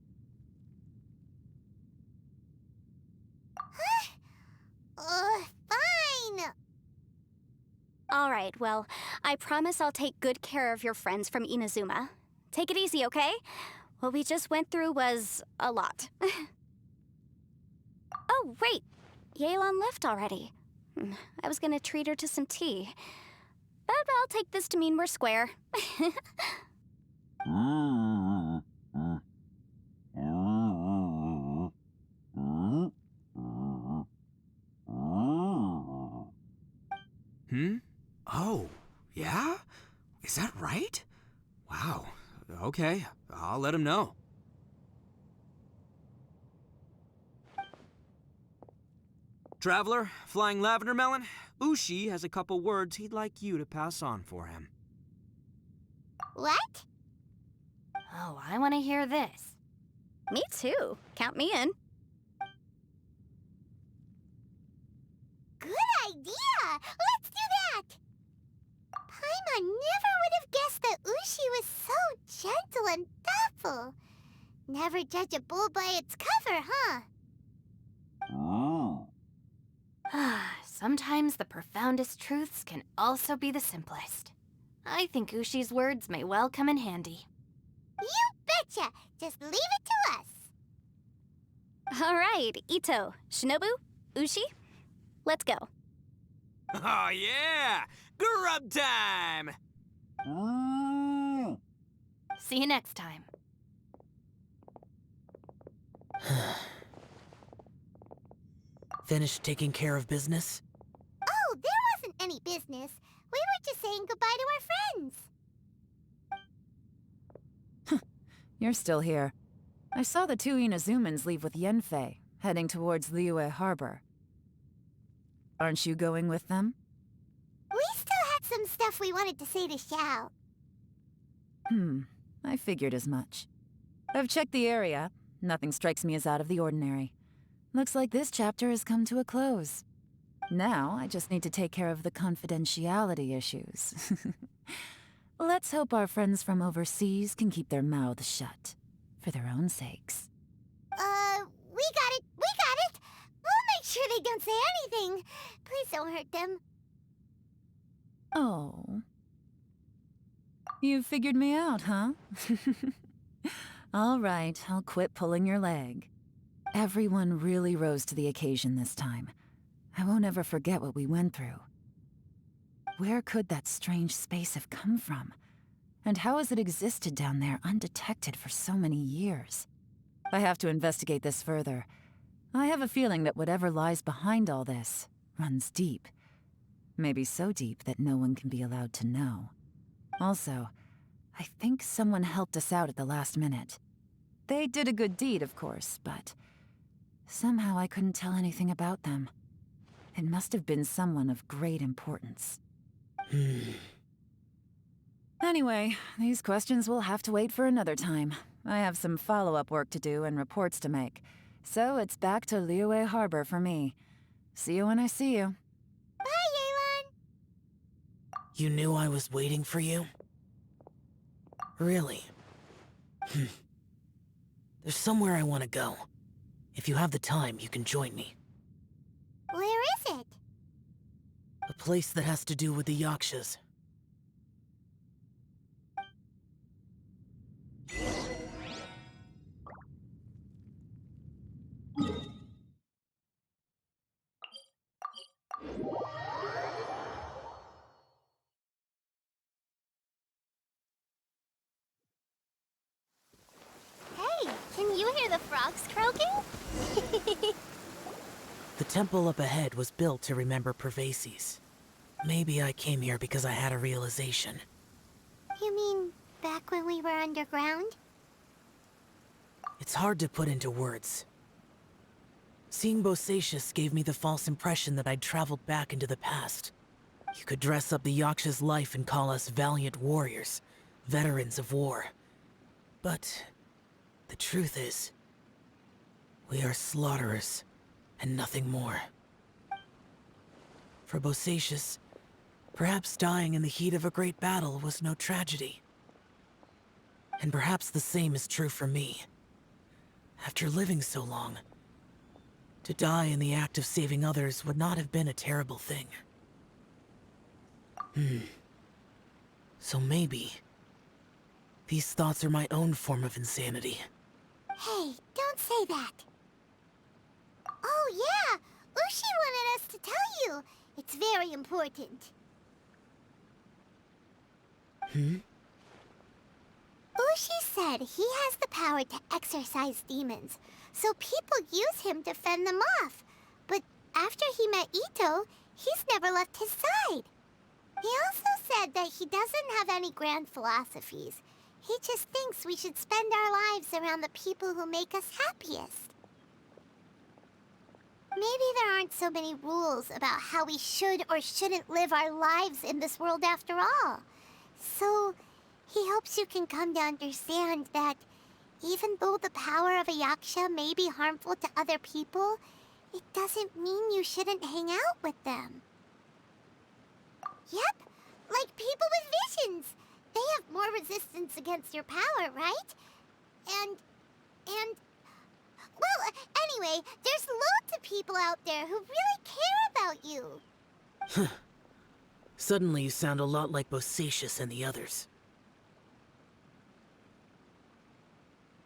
Huh? Fine! Alright, well, I promise I'll take good care of your friends from Inazuma. Take it easy, okay? What we just went through was a lot. Oh, wait! Yelan left already. I was gonna treat her to some tea. But I'll take this to mean we're square. Oh, yeah? Is that right? Wow. Okay, I'll let him know. Traveler, Flying Lavender Melon, Ushi has a couple words he'd like you to pass on for him. What? Oh, I want to hear this. Me too. Count me in. Good idea! Let's do that! Paimon never would have guessed that Ushi was so gentle and thoughtful. Never judge a bull by its cover, huh? Sometimes the profoundest truths can also be the simplest. I think Ushi's words may well come in handy. You betcha! Just leave it to us! Alright, Ito, Shinobu, Ushi, let's go. Oh, yeah! Grub time! See you next time. Finished taking care of business? Oh, there wasn't any business. We were just saying goodbye to our friends. You're still here. I saw the two Inazumans leave with Yanfei, heading towards Liyue Harbor. Aren't you going with them? We still had some stuff we wanted to say to Xiao. I figured as much. I've checked the area. Nothing strikes me as out of the ordinary. Looks like this chapter has come to a close. Now, I just need to take care of the confidentiality issues. Let's hope our friends from overseas can keep their mouths shut. For their own sakes. We got it! We got it! We'll make sure they don't say anything. Please don't hurt them. Oh. You figured me out, huh? All right, I'll quit pulling your leg. Everyone really rose to the occasion this time. I won't ever forget what we went through. Where could that strange space have come from? And how has it existed down there undetected for so many years? I have to investigate this further. I have a feeling that whatever lies behind all this runs deep. Maybe so deep that no one can be allowed to know. Also, I think someone helped us out at the last minute. They did a good deed, of course, but somehow I couldn't tell anything about them. It must have been someone of great importance. Anyway, these questions will have to wait for another time. I have some follow-up work to do and reports to make. So it's back to Liyue Harbor for me. See you when I see you. Bye, Yelan! You knew I was waiting for you? Really? There's somewhere I want to go. If you have the time, you can join me. Where is it? A place that has to do with the Yakshas. frogs croaking? The temple up ahead was built to remember Pervases. Maybe I came here because I had a realization. You mean back when we were underground? It's hard to put into words. Seeing Bosacias gave me the false impression that I'd traveled back into the past. You could dress up the Yaksha's life and call us valiant warriors, veterans of war. But the truth is, we are slaughterers and nothing more. For Bosacias, perhaps dying in the heat of a great battle was no tragedy. And perhaps the same is true for me. After living so long, to die in the act of saving others would not have been a terrible thing. So maybe these thoughts are my own form of insanity. Hey, don't say that. Oh yeah, Ushi wanted us to tell you. It's very important. Ushi said he has the power to exorcise demons, so people use him to fend them off. But after he met Ito, he's never left his side. He also said that he doesn't have any grand philosophies. He just thinks we should spend our lives around the people who make us happiest. Maybe there aren't so many rules about how we should or shouldn't live our lives in this world after all. So, he hopes you can come to understand that even though the power of a yaksha may be harmful to other people, it doesn't mean you shouldn't hang out with them. Yep, like people with visions. They have more resistance against your power, right? And... Well, anyway, there's loads of people out there who really care about you. Suddenly you sound a lot like Bosacias and the others.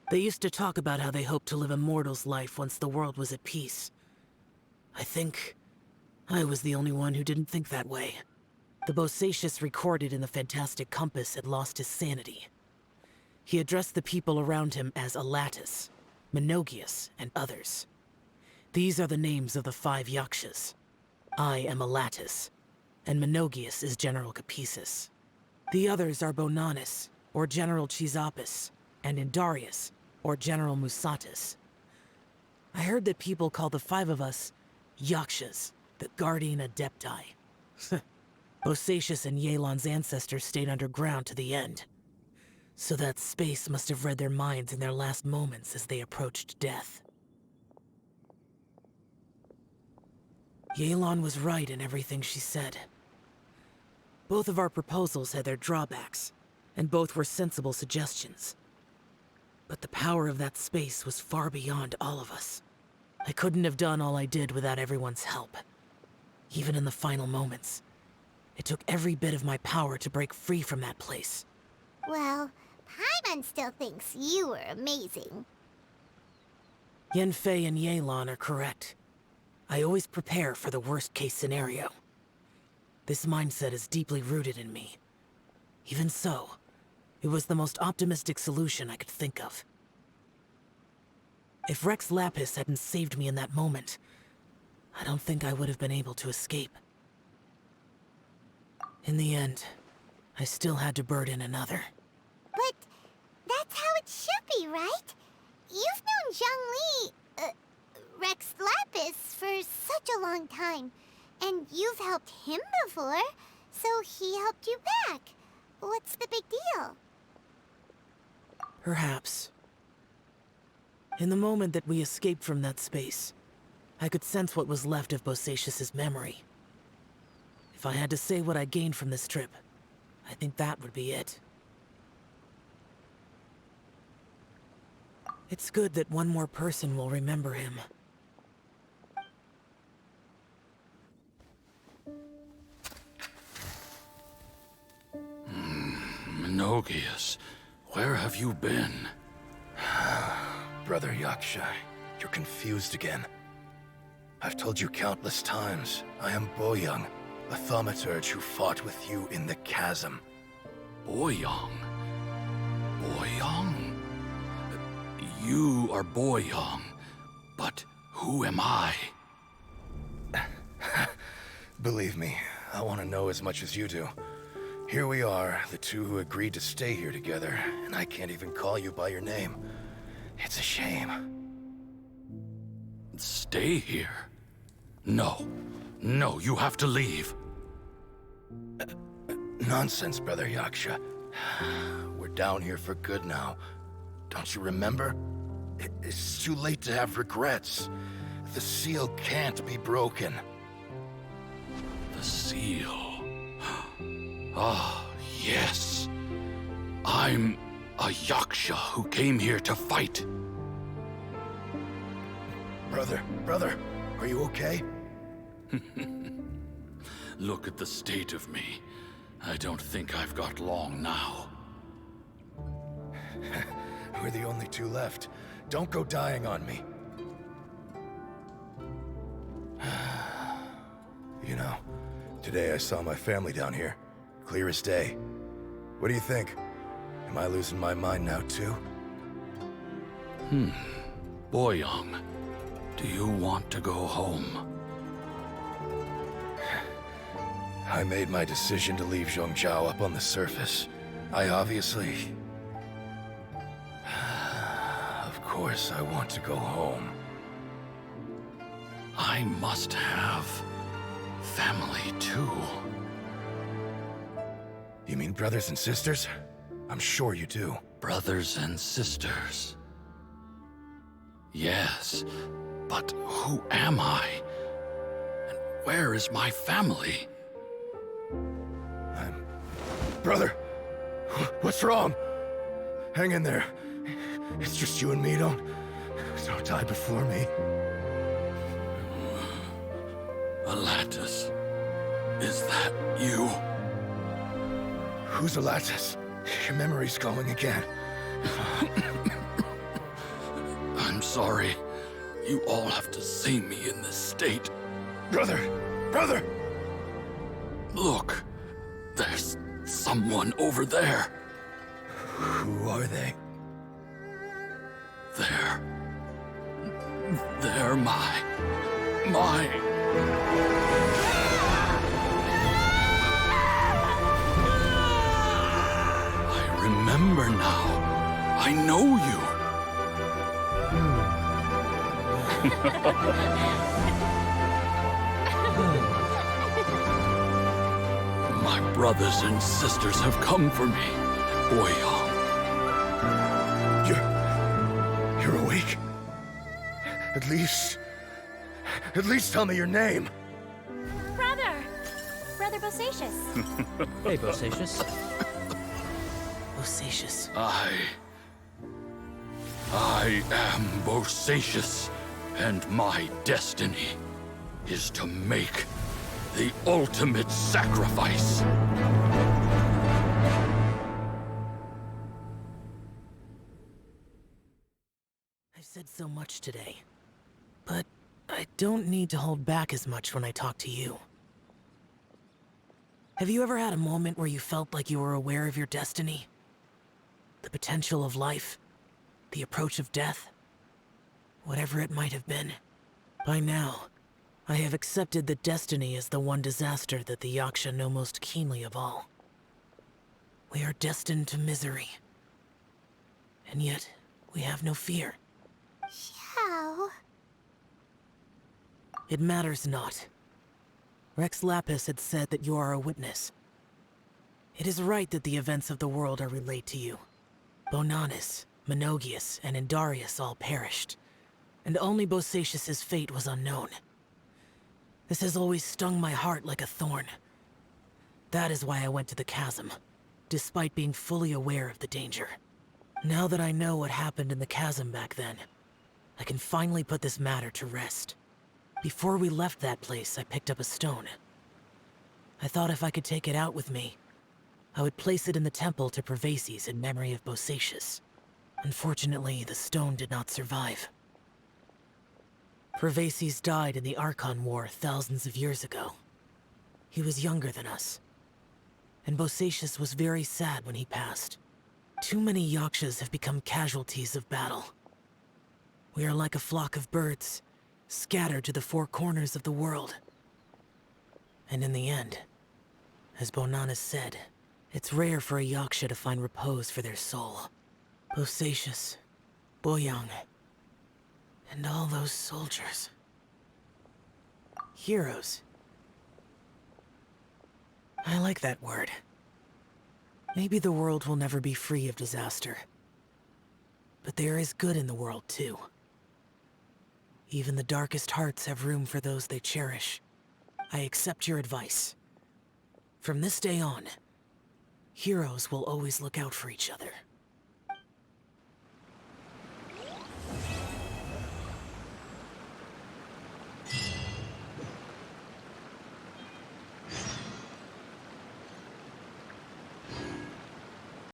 They used to talk about how they hoped to live a mortal's life once the world was at peace. I think I was the only one who didn't think that way. The Bosacias recorded in the Fantastic Compass had lost his sanity. He addressed the people around him as Alatus, Menogius, and others. These are the names of the 5 Yakshas. I am Alatus, and Menogius is General Capisis. The others are Bonanis, or General Chizapis, and Indarius, or General Musatis. I heard that people call the 5 of us Yakshas, the Guardian Adepti. Bosacias and Yelan's ancestors stayed underground to the end. So that space must have read their minds in their last moments as they approached death. Yelan was right in everything she said. Both of our proposals had their drawbacks, and both were sensible suggestions. But the power of that space was far beyond all of us. I couldn't have done all I did without everyone's help. Even in the final moments, it took every bit of my power to break free from that place. Well, Paimon still thinks you were amazing. Yanfei and Yelan are correct. I always prepare for the worst-case scenario. This mindset is deeply rooted in me. Even so, it was the most optimistic solution I could think of. If Rex Lapis hadn't saved me in that moment, I don't think I would have been able to escape. In the end, I still had to burden another. But that's how it should be, right? You've known Zhongli, Rex Lapis, for such a long time. And you've helped him before, so he helped you back. What's the big deal? Perhaps. In the moment that we escaped from that space, I could sense what was left of Bosacias' memory. If I had to say what I gained from this trip, I think that would be it. It's good that one more person will remember him. Menogius, where have you been? Brother Yaksha, you're confused again. I've told you countless times, I am Boyoung, a thaumaturge who fought with you in the chasm. Boyoung? Boyoung? You are Boyang, but who am I? Believe me, I want to know as much as you do. Here we are, the two who agreed to stay here together, and I can't even call you by your name. It's a shame. Stay here? No. No, you have to leave. Nonsense, Brother Yaksha. We're down here for good now. Don't you remember? It's too late to have regrets. The seal can't be broken. The seal. Ah, yes. I'm a Yaksha who came here to fight. Brother, are you okay? Look at the state of me. I don't think I've got long now. We're the only two left. Don't go dying on me. You know, today I saw my family down here. Clear as day. What do you think? Am I losing my mind now too? Boyang, do you want to go home? I made my decision to leave Zhongzhou up on the surface. I obviously... Of course I want to go home. I must have family too. You mean brothers and sisters? I'm sure you do. Brothers and sisters. Yes, but who am I? And where is my family? Brother! What's wrong? Hang in there. It's just you and me, don't die before me. Alatus, is that you? Who's Alatus? Your memory's going again. I'm sorry. You all have to see me in this state. Brother! Look, there's someone over there. Who are they? They're my... I remember now. I know you. My brothers and sisters have come for me, Boyang. You're awake? At least tell me your name. Brother Bosacias. Hey, Bosacias. Bosacias. I am Bosacias, and my destiny is to make the ultimate sacrifice. I've said so much today, but I don't need to hold back as much when I talk to you. Have you ever had a moment where you felt like you were aware of your destiny? The potential of life? The approach of death? Whatever it might have been. By now, I have accepted that destiny is the one disaster that the Yaksha know most keenly of all. We are destined to misery. And yet, we have no fear. Xiao. It matters not. Rex Lapis had said that you are a witness. It is right that the events of the world are relayed to you. Bonanis, Menogius, and Indarius all perished, and only Bosacius' fate was unknown. This has always stung my heart like a thorn. That is why I went to the chasm, despite being fully aware of the danger. Now that I know what happened in the chasm back then, I can finally put this matter to rest. Before we left that place, I picked up a stone. I thought if I could take it out with me, I would place it in the temple to Pervases in memory of Bosacius. Unfortunately, the stone did not survive. Pervases died in the Archon War thousands of years ago. He was younger than us. And Bosacius was very sad when he passed. Too many Yakshas have become casualties of battle. We are like a flock of birds, scattered to the four corners of the world. And in the end, as Bonanas said, it's rare for a yaksha to find repose for their soul. Bosacias, Boyang, and all those soldiers. Heroes. I like that word. Maybe the world will never be free of disaster. But there is good in the world, too. Even the darkest hearts have room for those they cherish. I accept your advice. From this day on, heroes will always look out for each other.